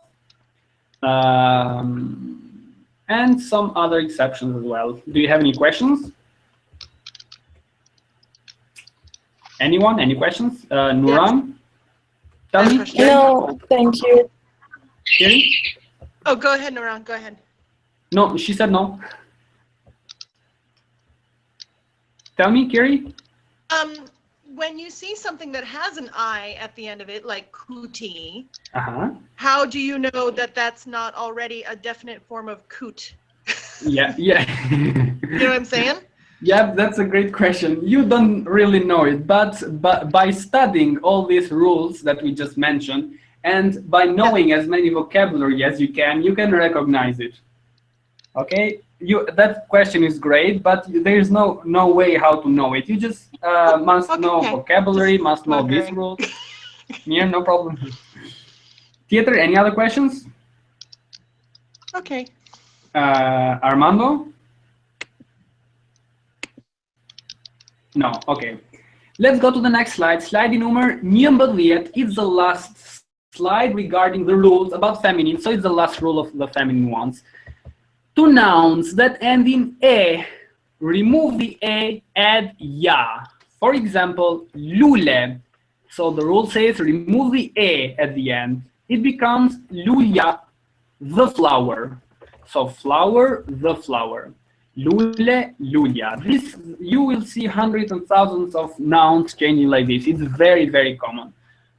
And some other exceptions as well. Do you have any questions? Anyone? Any questions? Nuran? Tell me. No, thank you. Kiri? Oh, go ahead, Nuran. Go ahead. No, she said no. Tell me, Kiri. When you see something that has an I at the end of it, like kuti, Uh-huh. how do you know that that's not already a definite form of coot? Yeah. You know what I'm saying? Yeah, that's a great question. You don't really know it, but by studying all these rules that we just mentioned, and by knowing as many vocabulary as you can recognize it. Okay, that question is great, but there is no way how to know it. You just must know vocabulary, must know these rules. Yeah, no problem. Theater, any other questions? Okay. Armando? No, okay. Let's go to the next slide. Slide number 19. It's the last slide regarding the rules about feminine. So it's the last rule of the feminine ones. Two nouns that end in e, remove the e, add ya. For example, lule. So the rule says remove the e at the end. It becomes lulia, the flower. So flower, the flower. Lule, lulia. This, you will see hundreds and thousands of nouns changing like this. It's very, very common.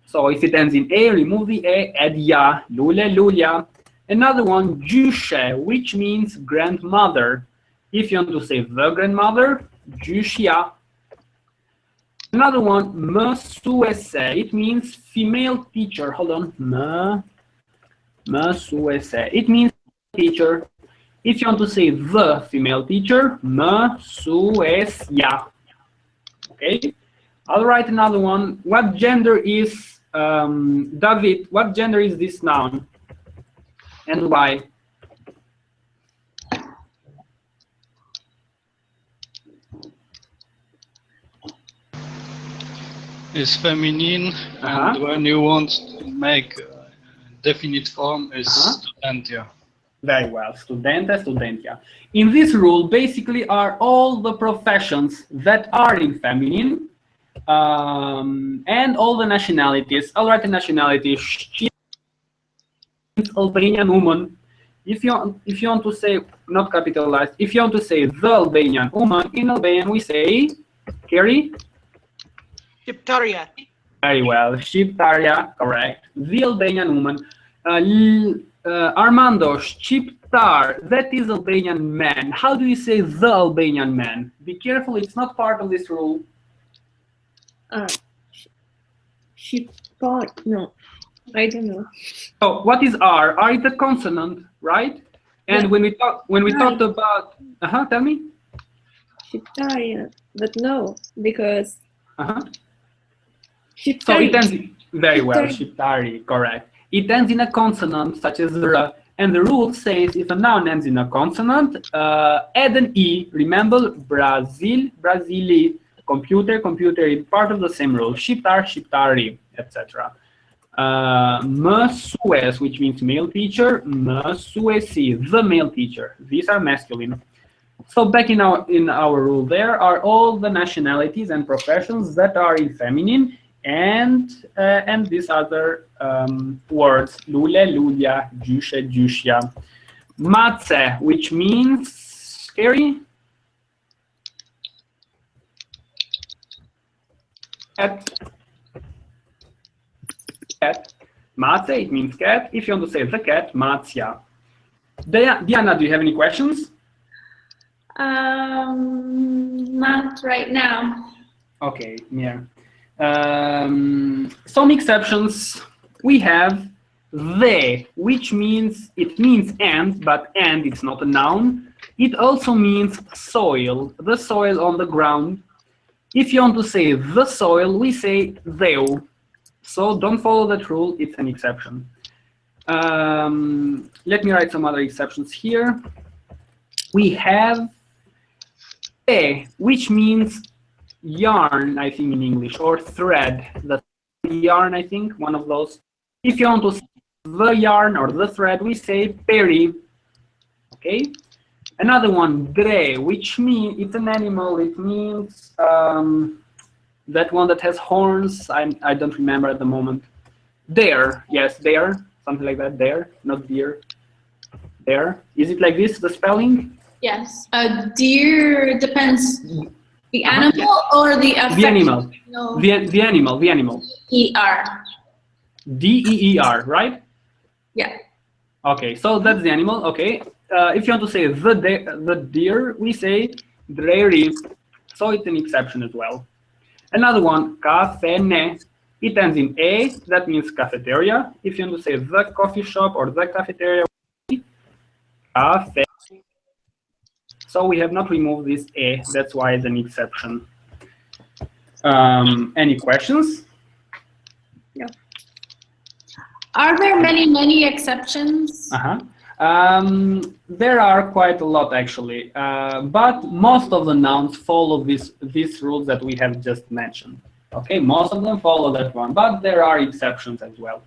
So if it ends in a, remove the a, add ya, lule, lulia. Another one, jushe, which means grandmother. If you want to say the grandmother, jushia. Another one, msuese, it means female teacher. Hold on, msuese, it means teacher. If you want to say the female teacher, msuesia. Okay. I'll write another one. What gender is David? What gender is this noun, and why? Is feminine, and when you want to make a definite form is studentia. Very well, studente, studentia. In this rule, basically are all the professions that are in feminine, and all the nationalities. I'll write the nationality. She is Albanian woman. If you want to say, not capitalized, if you want to say the Albanian woman, in Albanian we say, Kerry? Shqiptaria. Very well, Shqiptaria, correct. The Albanian woman. Armando, Shqiptar, that is Albanian man. How do you say the Albanian man? Be careful, it's not part of this rule. Shqiptar, no, I don't know. So what is R? R is a consonant, right? And yeah. when we talked about, tell me. Shqiptaria, but no, because So it ends very well. Shiptari, correct. It ends in a consonant such as r, and the rule says if a noun ends in a consonant, add an e. Remember, Brazil, Brasili, computer, computer is part of the same rule. Shiptar, shiptari, etc. Masues, which means male teacher, masuesi, the male teacher. These are masculine. So back in our rule, there are all the nationalities and professions that are in feminine, and these other words: lule, lulia, jushe, jushia. Matse, which means scary. Cat. Cat. Matse, it means cat. If you want to say the cat, matzia. Diana, do you have any questions? Not right now. Okay, yeah. Some exceptions. We have the, which means it means and, but and it's not a noun. It also means soil, the soil on the ground. If you want to say the soil, we say theu. So don't follow that rule, it's an exception. Let me write some other exceptions here. We have a, which means yarn, I think in English, or thread. The yarn, I think, one of those. If you want to say the yarn or the thread, we say peri. Okay. Another one, dre, which means it's an animal. It means that one that has horns. I don't remember at the moment. Dare, yes, dare, something like that. Dare, not deer. Dare. Is it like this, the spelling? Yes. Deer depends. The animal or the affection? The animal. No. The animal. The animal. E-R. D-E-E-R, right? Yeah. Okay, so that's the animal. Okay. If you want to say the deer, we say dreri. So it's an exception as well. Another one, cafene. It ends in a. That means cafeteria. If you want to say the coffee shop or the cafeteria, cafe. So we have not removed this a. That's why it's an exception. Any questions? Yeah. Are there many exceptions? There are quite a lot actually, but most of the nouns follow these rules that we have just mentioned. Okay, most of them follow that one, but there are exceptions as well.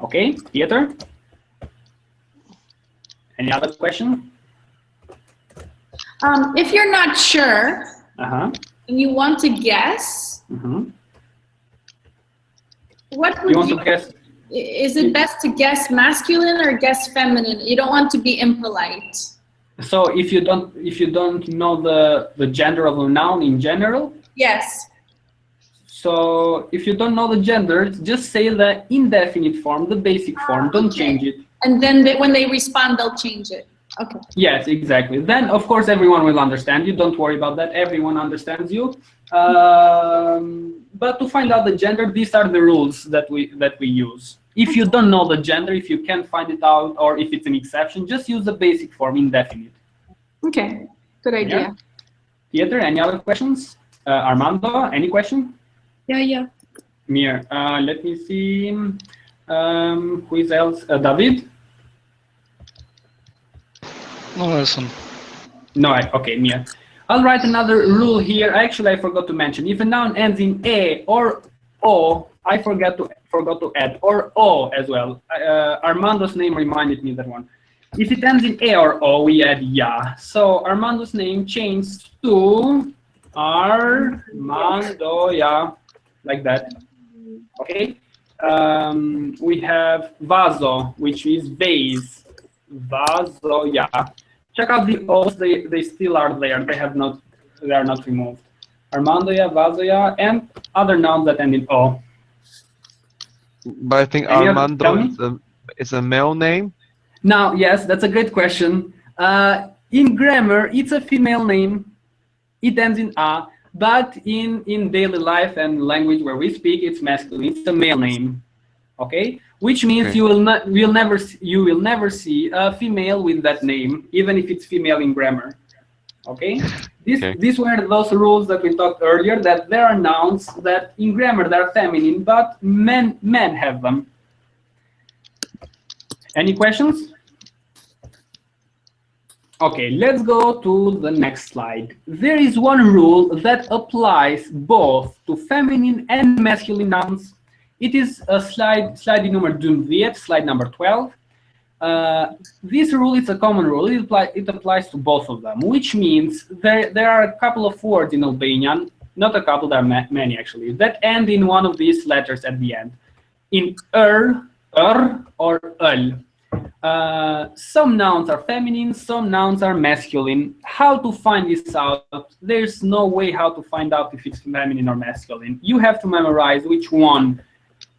Okay, Peter? Any other question? If you're not sure and you want to guess, what would you want to guess? Is it best to guess masculine or guess feminine? You don't want to be impolite. So if you don't know the gender of a noun in general? Yes. So if you don't know the gender, just say the indefinite form, the basic form. Don't change it. And then when they respond, they'll change it. Okay. Yes, exactly. Then of course everyone will understand you. Don't worry about that. Everyone understands you. But to find out the gender, these are the rules that we use. If you don't know the gender, if you can't find it out, or if it's an exception, just use the basic form, indefinite. Okay, good idea. Yeah. Pieter, any other questions? Armando, any question? Yeah. Mir, let me see. Who is else? David? No, Nelson. No, okay, Mir. I'll write another rule here. Actually, I forgot to mention. If a noun ends in a or o, I forgot to add or o as well. Armando's name reminded me that one. If it ends in a or o, we add ya. So Armando's name changed to Armandoya, like that. Okay. We have vaso, which is vase. Vasoya. Check out the O's, they still are there. They are not removed. Armandoya, Vasoya, and other nouns that end in O. But I think Armando is a male name. Now, yes, that's a great question. In grammar, it's a female name. It ends in A, but in daily life and language where we speak, it's masculine. It's a male name. Okay, which means you will never see a female with that name, even if it's female in grammar. Okay, These were those rules that we talked earlier, that there are nouns that in grammar they're feminine, but men have them. Any questions? Okay, let's go to the next slide. There is one rule that applies both to feminine and masculine nouns. It is a slide number 12, slide number 12. This rule is a common rule. It applies to both of them, which means there are a couple of words in Albanian, not a couple, there are many actually, that end in one of these letters at the end, in or ul. Some nouns are feminine, some nouns are masculine. How to find this out? There's no way how to find out if it's feminine or masculine. You have to memorize which one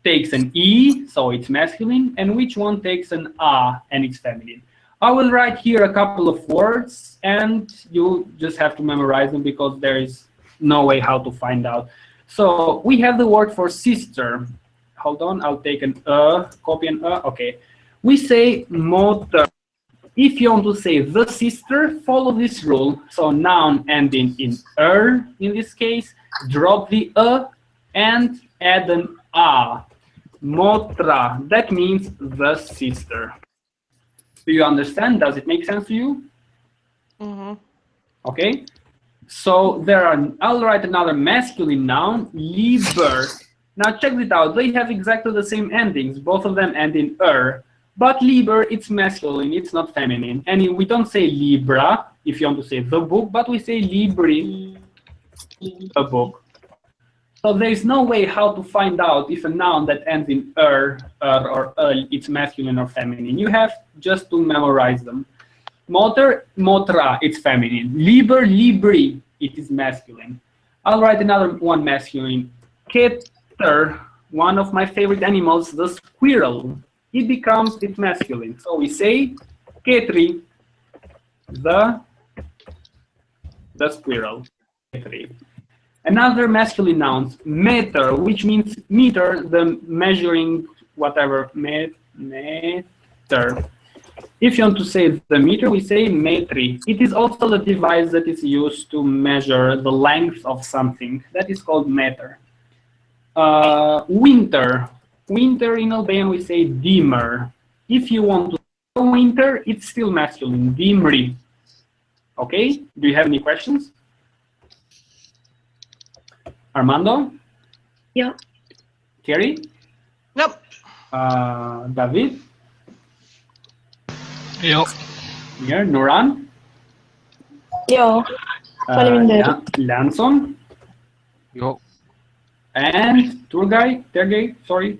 takes an E, so it's masculine, and which one takes an A, and it's feminine. I will write here a couple of words, and you just have to memorize them because there is no way how to find out. So we have the word for sister. Hold on, I'll take an copy an okay. We say motor. If you want to say the sister, follow this rule. So noun ending in in this case, drop the and add an a. Motra, that means the sister. Do you understand? Does it make sense to you? Mm-hmm. Okay. So I'll write another masculine noun, lieber. Now check it out. They have exactly the same endings. Both of them end in But lieber, it's masculine, it's not feminine. And we don't say libra, if you want to say the book, but we say libri, a book. So there's no way how to find out if a noun that ends in or it's masculine or feminine. You have just to memorize them. Motor, motra, it's feminine. Liber, libri, it is masculine. I'll write another one masculine. Keter, one of my favorite animals, the squirrel. It's masculine. So we say ketri, the squirrel. Ketri. Another masculine noun, meter, which means meter, the measuring whatever, meter. If you want to say the meter, we say metri. It is also the device that is used to measure the length of something. That is called meter. Winter. Winter in Albanian we say dimmer. If you want to say winter, it's still masculine, dimri. Okay, do you have any questions? Armando? Yeah. Terry? Nope. David? Yo. Here, Nuran? Yo. Yeah. Lanson? Yo. And Tergay, sorry.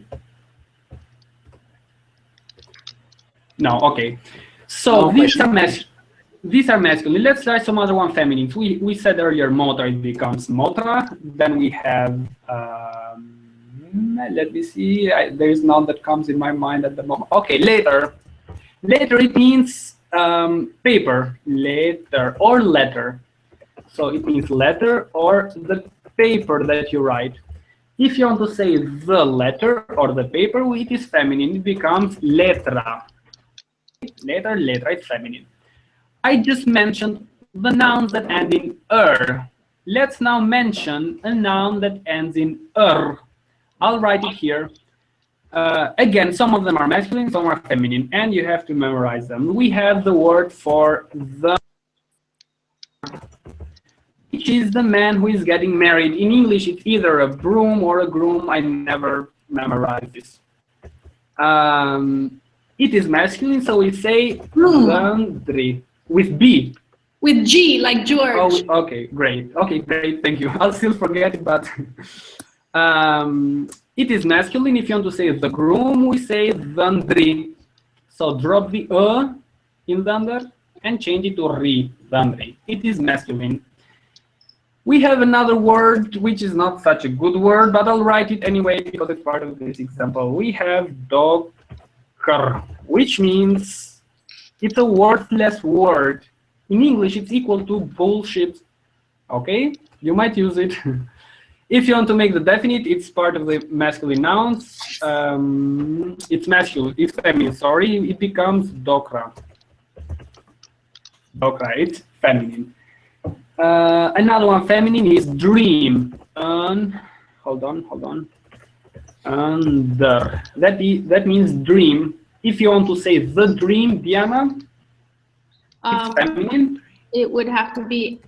No, okay. So these are masculine. Let's try some other one feminine. We said earlier motor, it becomes motra. Then we have, let me see, there is none that comes in my mind at the moment. Okay, later. Later it means paper, later, or letter. So it means letter or the paper that you write. If you want to say the letter or the paper, it is feminine. It becomes letra. Letter, letra, it's feminine. I just mentioned the nouns that end in Let's now mention a noun that ends in I'll write it here. Again, some of them are masculine, some are feminine, and you have to memorize them. We have the word for the, which is the man who is getting married. In English, it's either a broom or a groom. I never memorized this. It is masculine, so we say laundry with B. With G, like George. Oh, okay, great. Okay, great. Thank you. I'll still forget it, but it is masculine. If you want to say the groom, we say laundry. So drop the in lander and change it to ri, laundry. It is masculine. We have another word which is not such a good word, but I'll write it anyway because it's part of this example. We have docker, which means it's a worthless word. In English, it's equal to bullshit. Okay, you might use it. If you want to make the definite, it's part of the masculine nouns. It's masculine, it's feminine, sorry. It becomes dokra. Dokra, it's feminine. Another one, feminine, is dream. Hold on. Under. That means dream. If you want to say the dream, Diana, it's feminine. It would have to be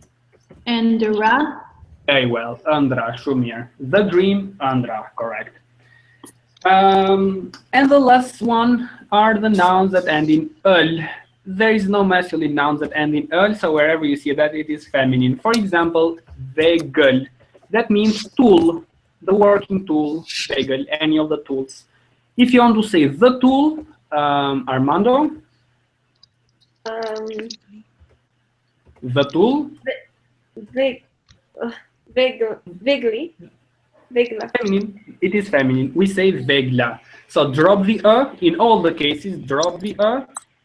Andra. Very well, Andra, Shumir. The dream, Andra, correct. And the last one are the nouns that end in öl. There is no masculine nouns that end in öl, so wherever you see that, it is feminine. For example, vegel. That means tool, the working tool, vegel, any of the tools. If you want to say the tool, Armando. The tool. Vegli. Feminine. It is feminine. We say vegla. So drop the in all the cases. Drop the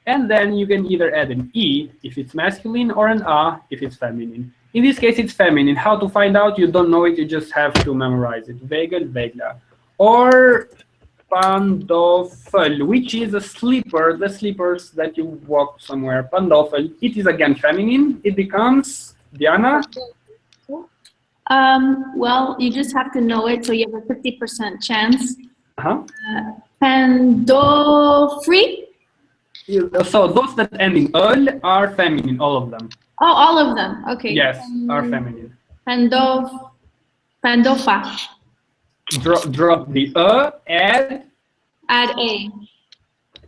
and then you can either add an e if it's masculine or an a if it's feminine. In this case, it's feminine. How to find out? You don't know it. You just have to memorize it. Vegel, vegla, or pantoffel, which is a slipper. The slippers that you walk somewhere. Pantoffel. It is again feminine. It becomes Diana. Well, you just have to know it, so you have a 50% chance. Pandofri? So those that end in öl are feminine, all of them. Oh, all of them. Okay. Yes, are feminine. Pandofa. Drop the add a.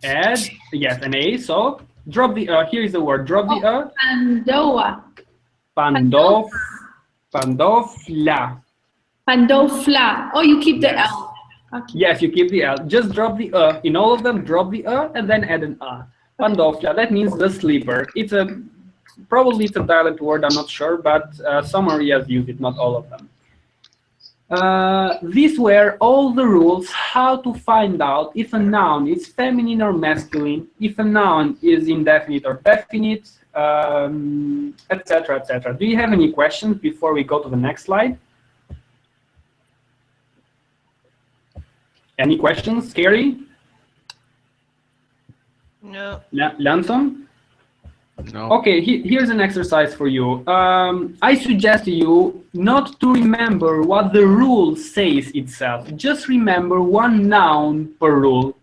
Add, yes, an a. So drop the here is the word. Drop the Pandoa. Pandofla. Pandofla. Oh, you keep the L. Okay. Yes, you keep the L. Just drop the in all of them. Drop the and then add an a. Pandofla. That means the sleeper. It's probably it's a dialect word. I'm not sure, but some areas use it. Not all of them. These were all the rules how to find out if a noun is feminine or masculine, if a noun is indefinite or definite, etc., etc. Do you have any questions before we go to the next slide? Any questions, Carrie? No. Lanson? No. Okay, here's an exercise for you. I suggest to you not to remember what the rule says itself. Just remember one noun per rule.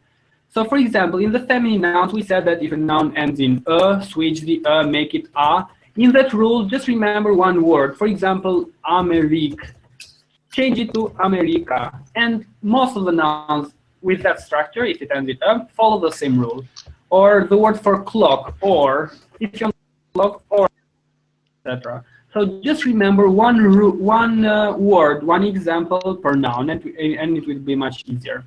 So for example, in the feminine nouns, we said that if a noun ends in switch the make it a. In that rule, just remember one word. For example, Amerique. Change it to America. And most of the nouns with that structure, if it ends in follow the same rule. Or the word for clock, or if you want clock, or etc. So just remember one word, one example per noun, and it will be much easier.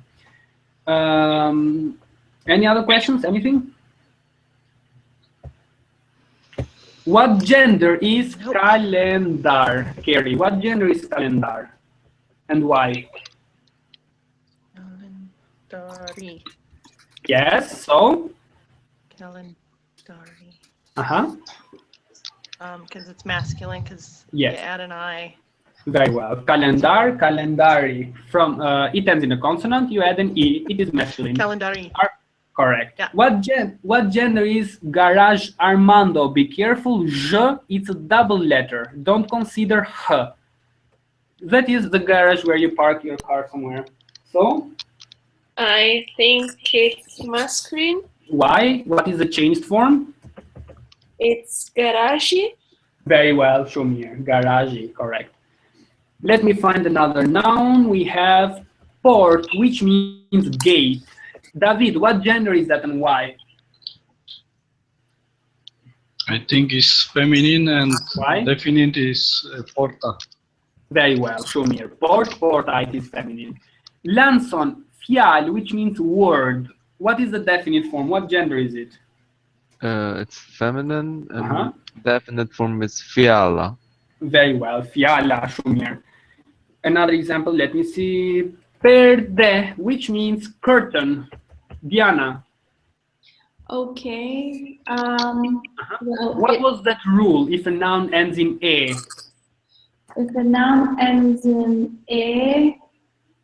Any other questions? Anything? What gender is calendar, Carrie? What gender is calendar, and why? Calendari. Yes. So. Calendari. Because it's masculine, because yes. you add an I. Very well. Calendar, calendari. From it ends in a consonant, you add an E, it is masculine. Calendari. Correct. Yeah. What gender is garage Armando? Be careful, J, it's a double letter. Don't consider H. That is the garage where you park your car somewhere. So? I think it's masculine. Why? What is the changed form? It's garage. Very well, Shumir. Garage, correct. Let me find another noun. We have port, which means gate. David, what gender is that and why? I think it's feminine and why? Definite is porta. Very well, Shumir. Porta, it is feminine. Lanson, fial, which means word. What is the definite form? What gender is it? It's feminine, and definite form is fiala. Very well, fiala, Shumir. Another example, let me see. Perde, which means curtain. Diana. Okay. Well, what was that rule if a noun ends in a? If a noun ends in a,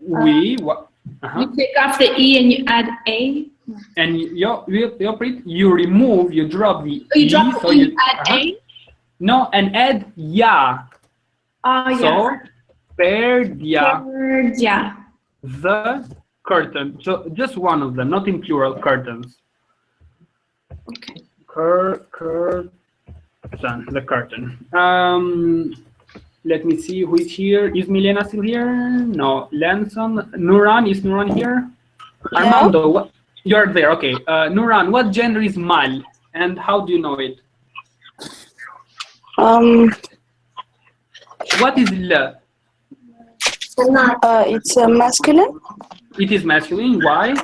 you take off the e and you add a. And you remove, you drop the you e. Drop the e, add a. No, and add ya. Oh, yeah. So, perdia. Perdia. The curtain. So, just one of them, not in plural, curtains. Okay. Curtain, the curtain. Let me see who is here. Is Milena still here? No. Lanson. Nuran, is Nuran here? Armando, what? You're there. Okay. Nuran, what gender is mal, and how do you know it? What is le? It's masculine. It is masculine. Why?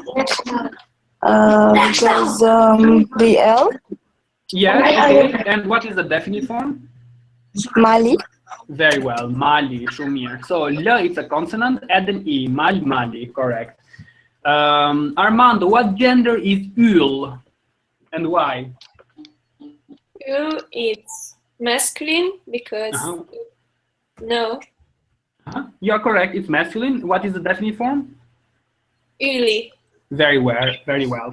Because the L. Yes. Okay. And what is the definite form? Mali. Very well. Mali, Shumir. So le, it's a consonant. Add an e. Mal, mali. Correct. Armando, what gender is ul, and why? Ul, it's masculine because no. You're correct. It's masculine. What is the definite form? Uli. Very well,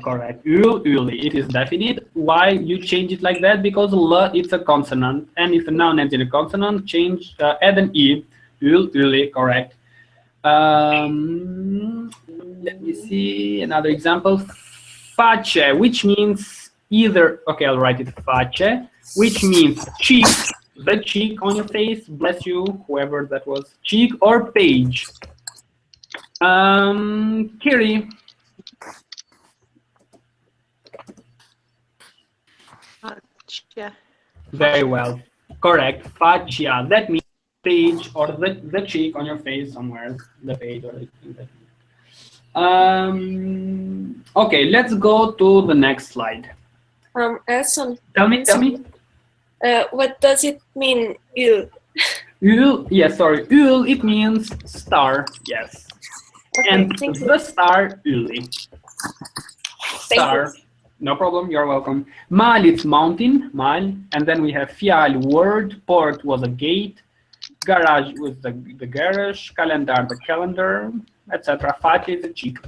correct. Ul, uli. It is definite. Why you change it like that? Because l, it's a consonant, and if a noun ends in a consonant, change add an e. Ul, uli. Correct. Let me see another example. Face, which means either. Okay, I'll write it. Face, which means cheek. The cheek on your face, bless you, whoever that was, cheek or page. Kiri. Yeah. Very well, correct. Faccia, that means page or the cheek on your face somewhere, the page or the okay, let's go to the next slide. Elson. Tell me. What does it mean, ul? Ul, yes, sorry. Ul, it means star, yes. Okay, and the star, uli. Star, no problem, you're welcome. Mal, it's mountain, mal. And then we have fial, word. Port was a gate. Garage was the garage. Calendar, the calendar, etc. Face is a cheek.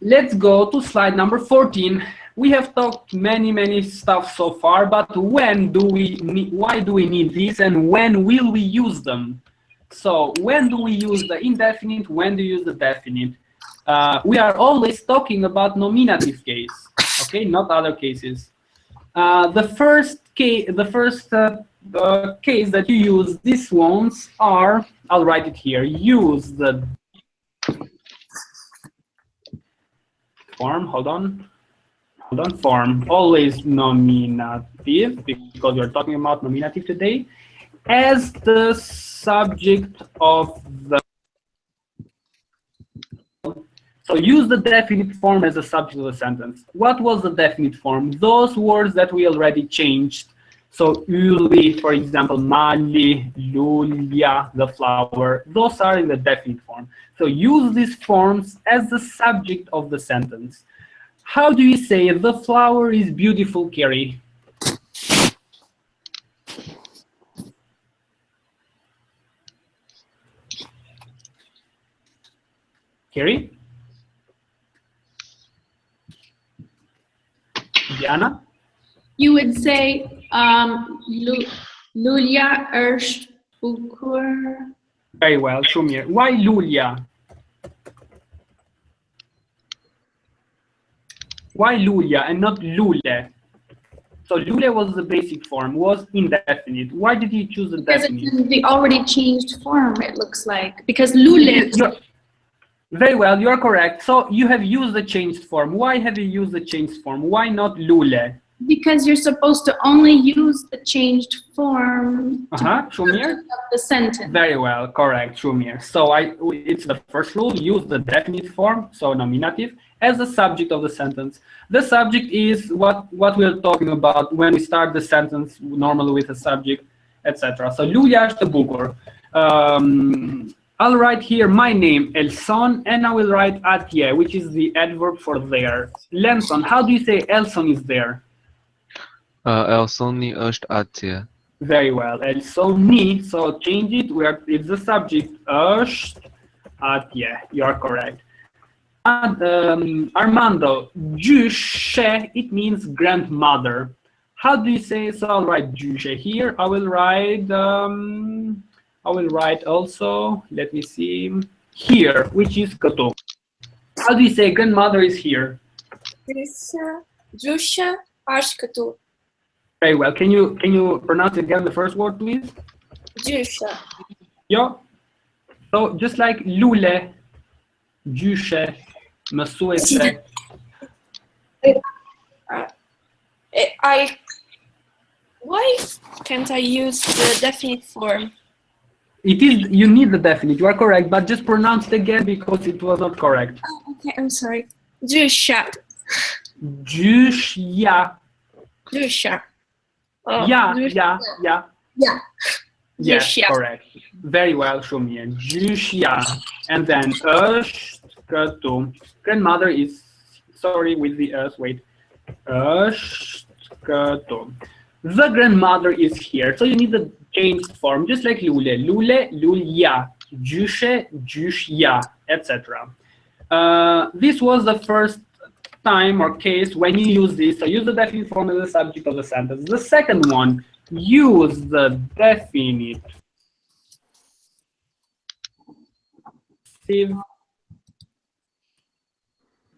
Let's go to slide number 14. We have talked many stuff so far, but when do we need, why do we need these, and when will we use them? So when do we use the indefinite? When do you use the definite? We are always talking about nominative case, okay, not other cases. The first case that you use, these ones are, I'll write it here. Use the form. Hold on, form, always nominative, because we're talking about nominative today, as the subject of the. So use the definite form as the subject of the sentence. What was the definite form? Those words that we already changed. So uli, for example, mali, lulia, the flower, those are in the definite form. So use these forms as the subject of the sentence. How do you say the flower is beautiful, Kerry? Kerry? Diana? You would say Lulia erst bukur. Very well, Shumir. Why Lulia? Why Lulia and not Lule? So Lule was the basic form, was indefinite. Why did you choose the definite? Because it's the already changed form, it looks like. Because Lule. Very well, you are correct. So you have used the changed form. Why have you used the changed form? Why not Lule? Because you're supposed to only use the changed form Shumir? of the sentence. Very well, correct, Shumir. So it's the first rule, use the definite form, so nominative, as the subject of the sentence. The subject is what we're talking about when we start the sentence normally with a subject, etc. So Lulia the bukur. I'll write here my name, Elson, and I will write atie, which is the adverb for there. Lenson, how do you say Elson is there? Elsoni është atje. Very well. Elsoni, so change it where it's the subject. Është atje. You are correct. And, Armando, gjyshe, it means grandmother. How do you say? So I'll write juche here. I will write also. Let me see here, which is kato. How do you say grandmother is here? Jusha ashkatu. Very well. Can you pronounce again the first word, please? Jusha. Yeah. So just like lule, juche, masuese. Why can't I use the definite form? It is, you need the definite, you are correct, but just pronounce it again because it was not correct. Oh, okay, I'm sorry. Jusha. Jushya. Jusha. Oh, Yeah. Yeah. Yes, Jushya. correct. Very well, Shumia. Jushya. And then Ashkatu. Grandmother is, sorry with the wait. Ashkatu. The grandmother is here. So you need the changed form, just like lule. Lule, lulya. Jushe, jushya, etc. This was the first time or case when you use this. So use the definite form as the subject of the sentence. The second one, use the definite.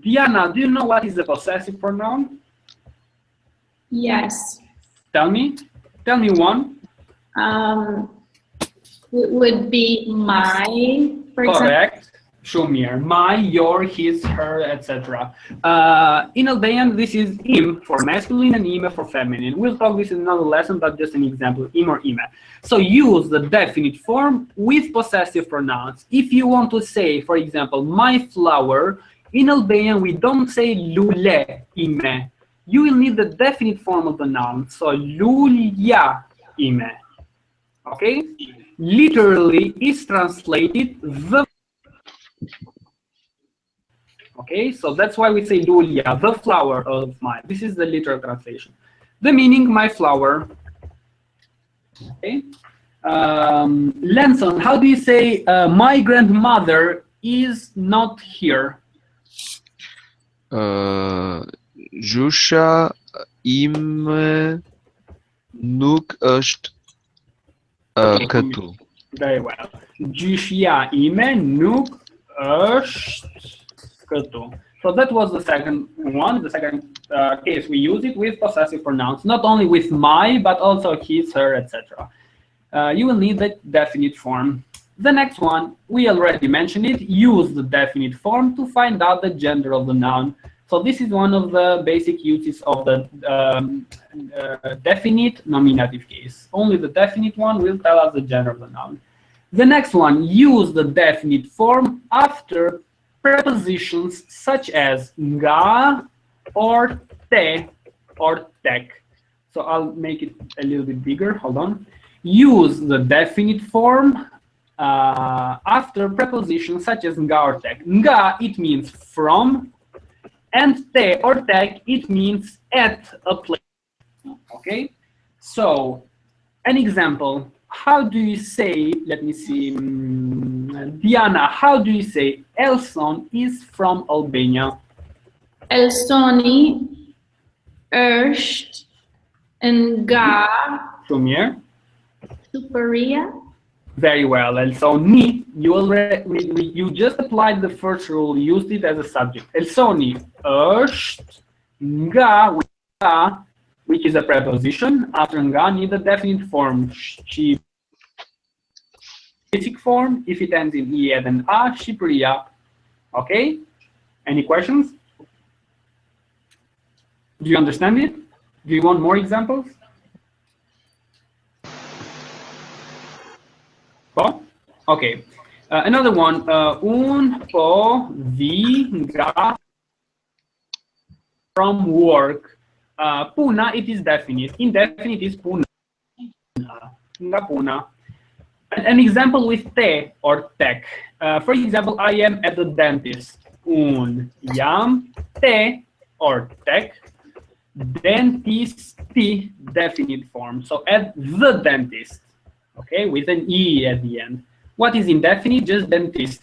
Diana, do you know what is the possessive pronoun? Yes. Tell me one. It would be my, for Correct. example. Shumir, my, your, his, her, etc. In Albanian, this is im for masculine and ime for feminine. We'll talk this in another lesson, but just an example, im or ime. So use the definite form with possessive pronouns. If you want to say, for example, my flower, in Albanian, we don't say lule ime. You will need the definite form of the noun. So lulja ime. Okay? Literally is translated the. Okay, so that's why we say lulja, the flower of mine. This is the literal translation. The meaning, my flower. Okay. Lenson, how do you say my grandmother is not here? Jusha ime nuk është këtu. Very well. Jushia ime nuk është këtu. So that was the second one, the second case. We use it with possessive pronouns, not only with my, but also his, her, etc. You will need the definite form. The next one, we already mentioned it, use the definite form to find out the gender of the noun. So this is one of the basic uses of the definite nominative case. Only the definite one will tell us the gender of the noun. The next one, use the definite form after prepositions such as nga or te or tek. So I'll make it a little bit bigger, hold on. Use the definite form after prepositions such as nga or tek. Nga, it means from, and te or tek, it means at a place. Okay, so an example. How do you say, let me see, Diana, how do you say Elson is from Albania? Elsoni është nga Shumir? Superia. Very well. Elsoni, you just applied the first rule, used it as a subject. Elsoni është nga, which is a preposition. After nga, need a definite form. She, basic form. If it ends in ie, then a, Shqipëria. Okay? Any questions? Do you understand it? Do you want more examples? Oh? Okay. Another one. Un po vi nga from work. Puna, it is definite. Indefinite is puna. Nga puna. An example with te or tek. For example, I am at the dentist. Un jam te or tek. Dentisti, definite form. So add the dentist. Okay, with an e at the end. What is indefinite? Just dentist.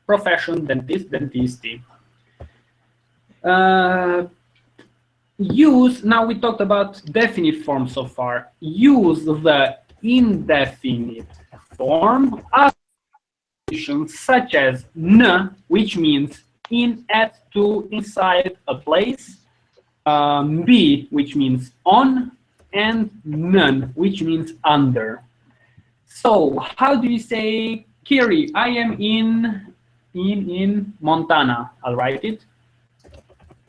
Profession, dentist, dentisti. use, now we talked about definite form so far. Use the indefinite form of conditions such as n, which means in, at, to, inside, a place, b, which means on, and none, which means under. So how do you say, Kiri, I am in Montana? I'll write it.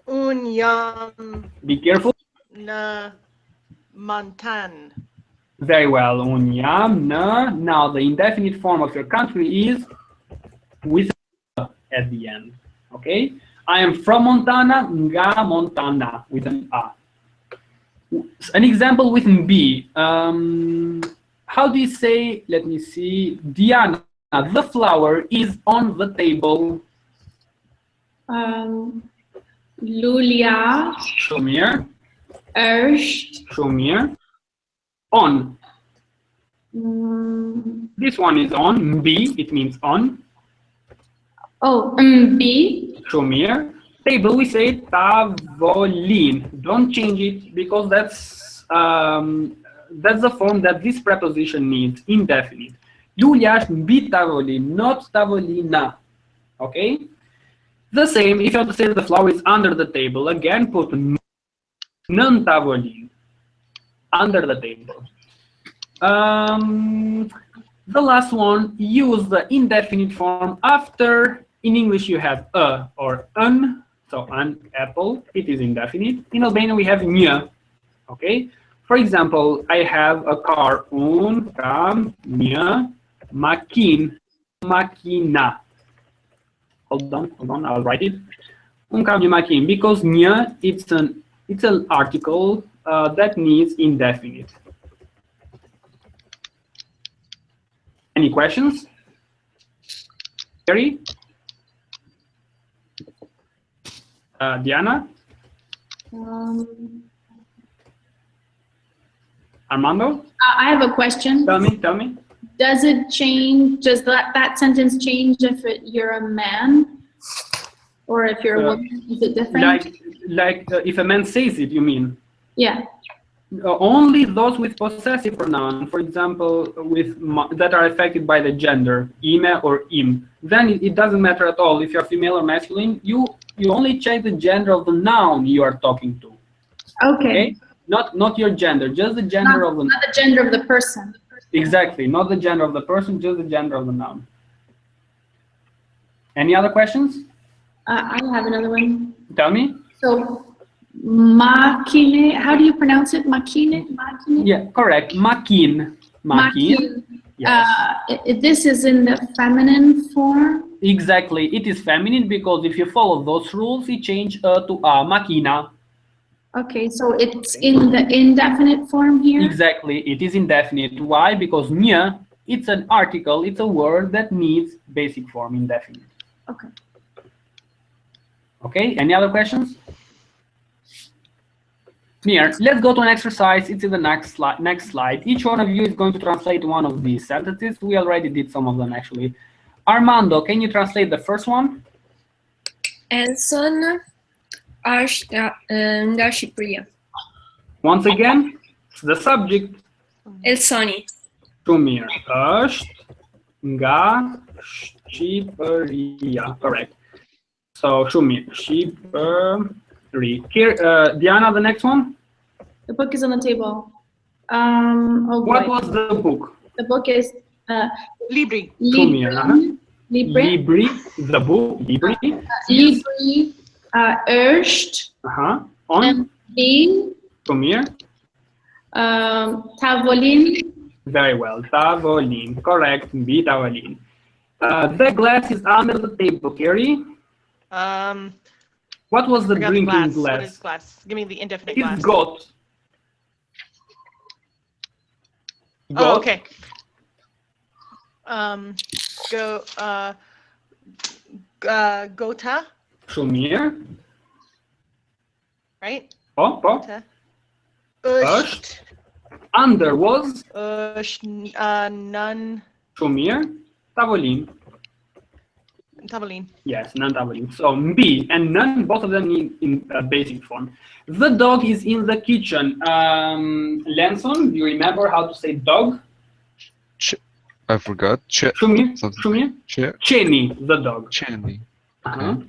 Unyam. Be careful. Na Montan. Very well. Unyam na. Now the indefinite form of your country is with a at the end. Okay. I am from Montana. Nga Montana with an a. An example with b. How do you say? Let me see. Diana, the flower is on the table. Lulia. Shumir. Erst. Shumir. On. This one is on. B, it means on. Oh, B. Shumir. Table, we say tavolin. Don't change it because that's the form that this preposition needs, indefinite. Iulia bi tavolin, not tavolina. Okay? The same, if you want to say that the flower is under the table, again put non tavolin, under the table. The last one, use the indefinite form after, in English you have a or an, so an apple, it is indefinite. In Albanian we have një, okay? For example, I have a car, un kam një makin, makina. Hold on, I'll write it. Un kam një makin, because një, it's an article that needs indefinite. Any questions? Gary? Diana? Armando? I have a question. Tell me. Does it change, does that sentence change if you're a man? Or if you're a woman, is it different? Like if a man says it, you mean? Yeah. Only those with possessive pronoun, for example, that are affected by the gender, ime or im. Then it doesn't matter at all if you're female or masculine. You only check the gender of the noun you are talking to. Okay. Not your gender, just the gender of the. Not the gender of the person. Exactly, not the gender of the person, just the gender of the noun. Any other questions? I have another one. Tell me. So, makine, how do you pronounce it? Makine? Yeah, correct. Makin. Yes. This is in the feminine form? Exactly. It is feminine because if you follow those rules, you change to a makina. Okay, so it's in the indefinite form here? Exactly. It is indefinite. Why? Because nya, it's an article, it's a word that needs basic form, indefinite. Okay. Okay, any other questions? Here, let's go to an exercise. It's in the next slide. Each one of you is going to translate one of these sentences. We already did some of them, actually. Armando, can you translate the first one? Elson është nga Shqipëria. Once again, the subject. Elsoni. Shumir. Është nga Shqipëria. Correct. So, Shumir. Shqipëri. Diana, the next one? The book is on the table. What was the book? The book is Libri. Libri. Libri. The book. Libri. Libri. Erst. On. B. Shumir. Tavolin. Very well. Tavolin. Correct. B. Tavolin. The glass is under the table, Carrie. What was the drinking glass? What is glass? Give me the indefinite glass. It's got. Oh, okay. Gota. Shumir. Right? Gota. Është. Under was. None. Shumir. Tavolin. Tavolin. Yes, non-tavolin. So B and none, both of them in basic form. The dog is in the kitchen. Lenson, do you remember how to say dog? I forgot. Cheni, the dog. Cheni. Okay.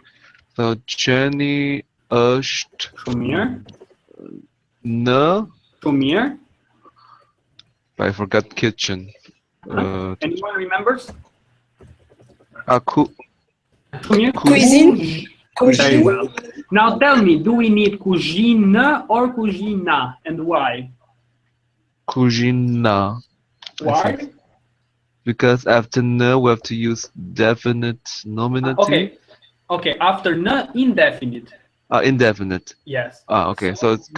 So Cheni është në. I forgot kitchen. Anyone remembers? Cuisine. Very well. Now tell me, do we need cuisine or cuisina, and why? Cuisina. Why? Because after ne we have to use definite nominative. Okay. Okay. After ne, indefinite. Indefinite. Yes. Okay. So it's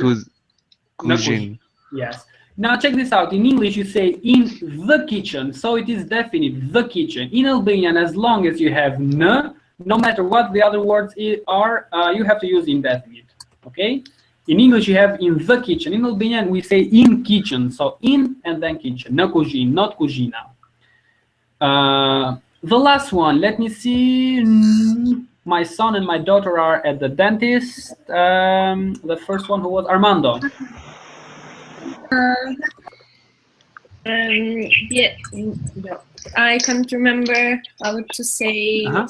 cuisine. Yes. Now check this out. In English, you say in the kitchen, so it is definite, the kitchen. In Albanian, as long as you have ne, no matter what the other words are, you have to use indefinite. Okay. In English, you have in the kitchen. In Albanian, we say in kitchen, so in and then kitchen. No cuisine, not cuisina. The last one, let me see. My son and my daughter are at the dentist. The first one, who was Armando? Yeah, I can't remember how to say son.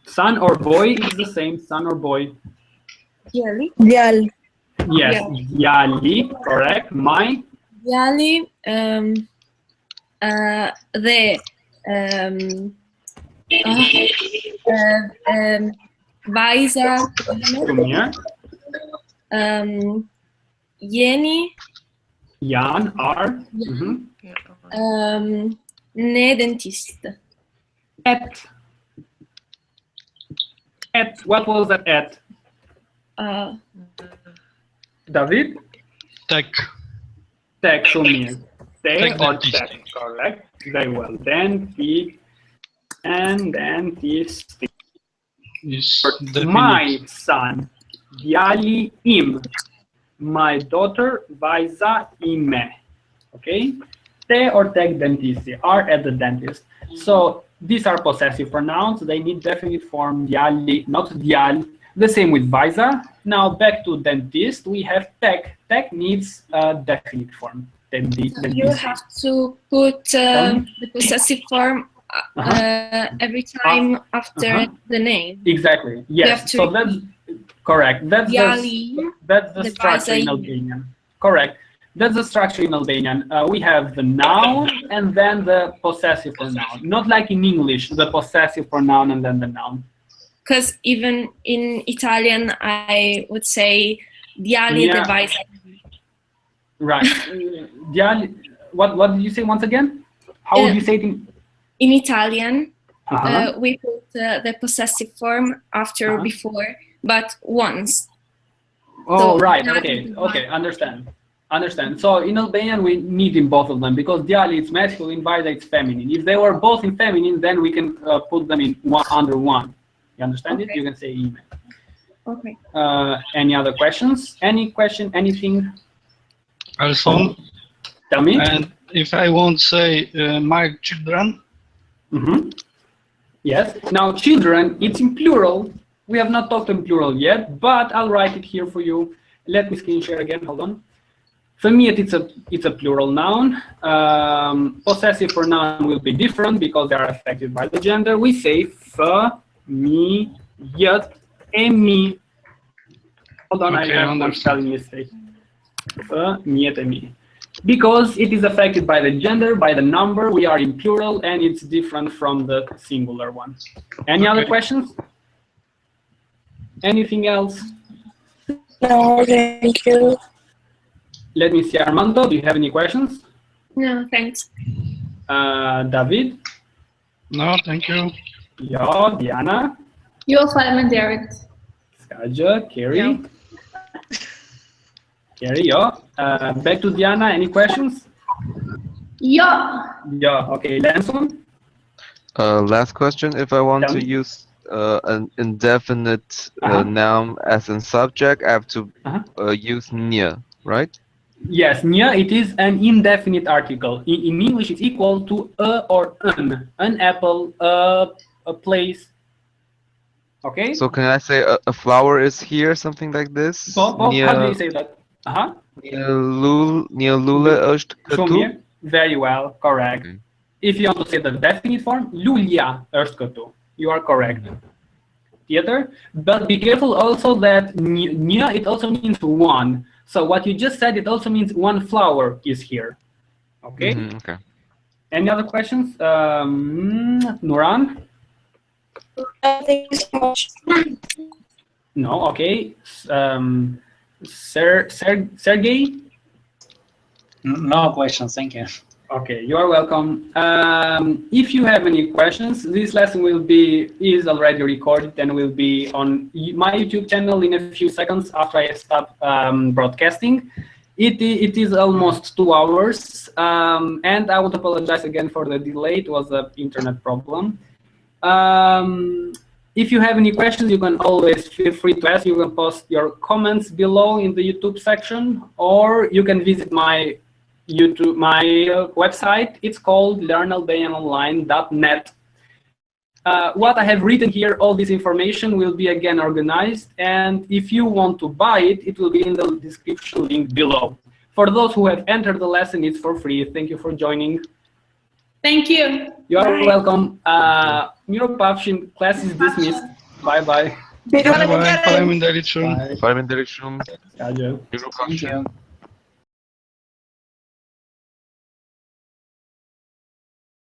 Son or boy is the same, son or boy. Yali. Djal. Yes, Yali, correct. My? Yali, Vajza. Come here. Jeni. Jan, R. Ne dentist. At. What was that at? David? Tech. Tech, come here. Tech or dentist. tech, correct. Very well. Dentist and dentist. Yes, my son, Yali im. My daughter, Vajza ime. Okay? Te or tek dentisti are at the dentist. So these are possessive pronouns. They need definite form, Yali, not Dial. The same with Vajza. Now back to dentist, we have tek. Tek needs a definite form. You have to put the possessive form every time after the name. Exactly. Yes. So that's correct. That's the structure in Albanian. Correct. That's the structure in Albanian. We have the noun and then the possessive pronoun. Not like in English, the possessive pronoun and then the noun. Because even in Italian, I would say Diali de Vajza. Right. Diali. What did you say once again? How would you say it in Italian? We put the possessive form after or before, but once. Oh, so right. Okay. Understand. So in Albanian, we need in both of them because Diali it's masculine, Vajza it's feminine. If they were both in feminine, then we can put them in one under one. You understand it? You can say ime. Okay. Any other questions? Any question? Anything? Also, tell me. And if I won't say my children. Yes. Now, children, it's in plural. We have not talked in plural yet, but I'll write it here for you. Let me screen share again. Hold on. For me, it's a plural noun. Possessive pronoun will be different because they are affected by the gender. We say fa, mi, yet, emi. Hold on, I have one spelling mistake. Fa, mi, yet, emi. Because it is affected by the gender, by the number, we are in plural, and it's different from the singular one. Any other questions? Anything else? No, thank you. Let me see, Armando, do you have any questions? No, thanks. David? No, thank you. Ja, Diana? Jag är fine med Derek. Skaja, Carrie? Carrie, ja. Back to Diana, any questions? Yeah. Yeah, okay, Lanson? Last question, if I want to use an indefinite noun as a subject, I have to use nia, right? Yes, nia, it is an indefinite article. In English, it's equal to a or an apple, a a place. Okay. So can I say a flower is here, something like this? How do you say that? Near Lule është këtu. Very well, correct. Okay. If you want to say the definite form, Lulja është këtu. You are correct. Theater, but be careful also that nya it also means one. So what you just said, it also means one flower is here. Okay. Okay. Any other questions, Nuran? Thank you so much. No. Okay. Sergey? No questions. Thank you. Okay, you are welcome. If you have any questions, this lesson is already recorded and will be on my YouTube channel in a few seconds after I stop broadcasting. It is almost 2 hours, and I would apologize again for the delay. It was an internet problem. If you have any questions, you can always feel free to ask. You can post your comments below in the YouTube section, or you can visit my website. It's called learnalbanianonline.net. What I have written here, all this information will be again organized, and if you want to buy it, it will be in the description link below. For those who have entered the lesson, it's for free. Thank you for joining. Thank you. You are welcome. Miro Pavshin, class is dismissed. Bye-bye. Bye-bye. Faleminderit shumë. Faleminderit shumë. Ciao. Miru Pafshin.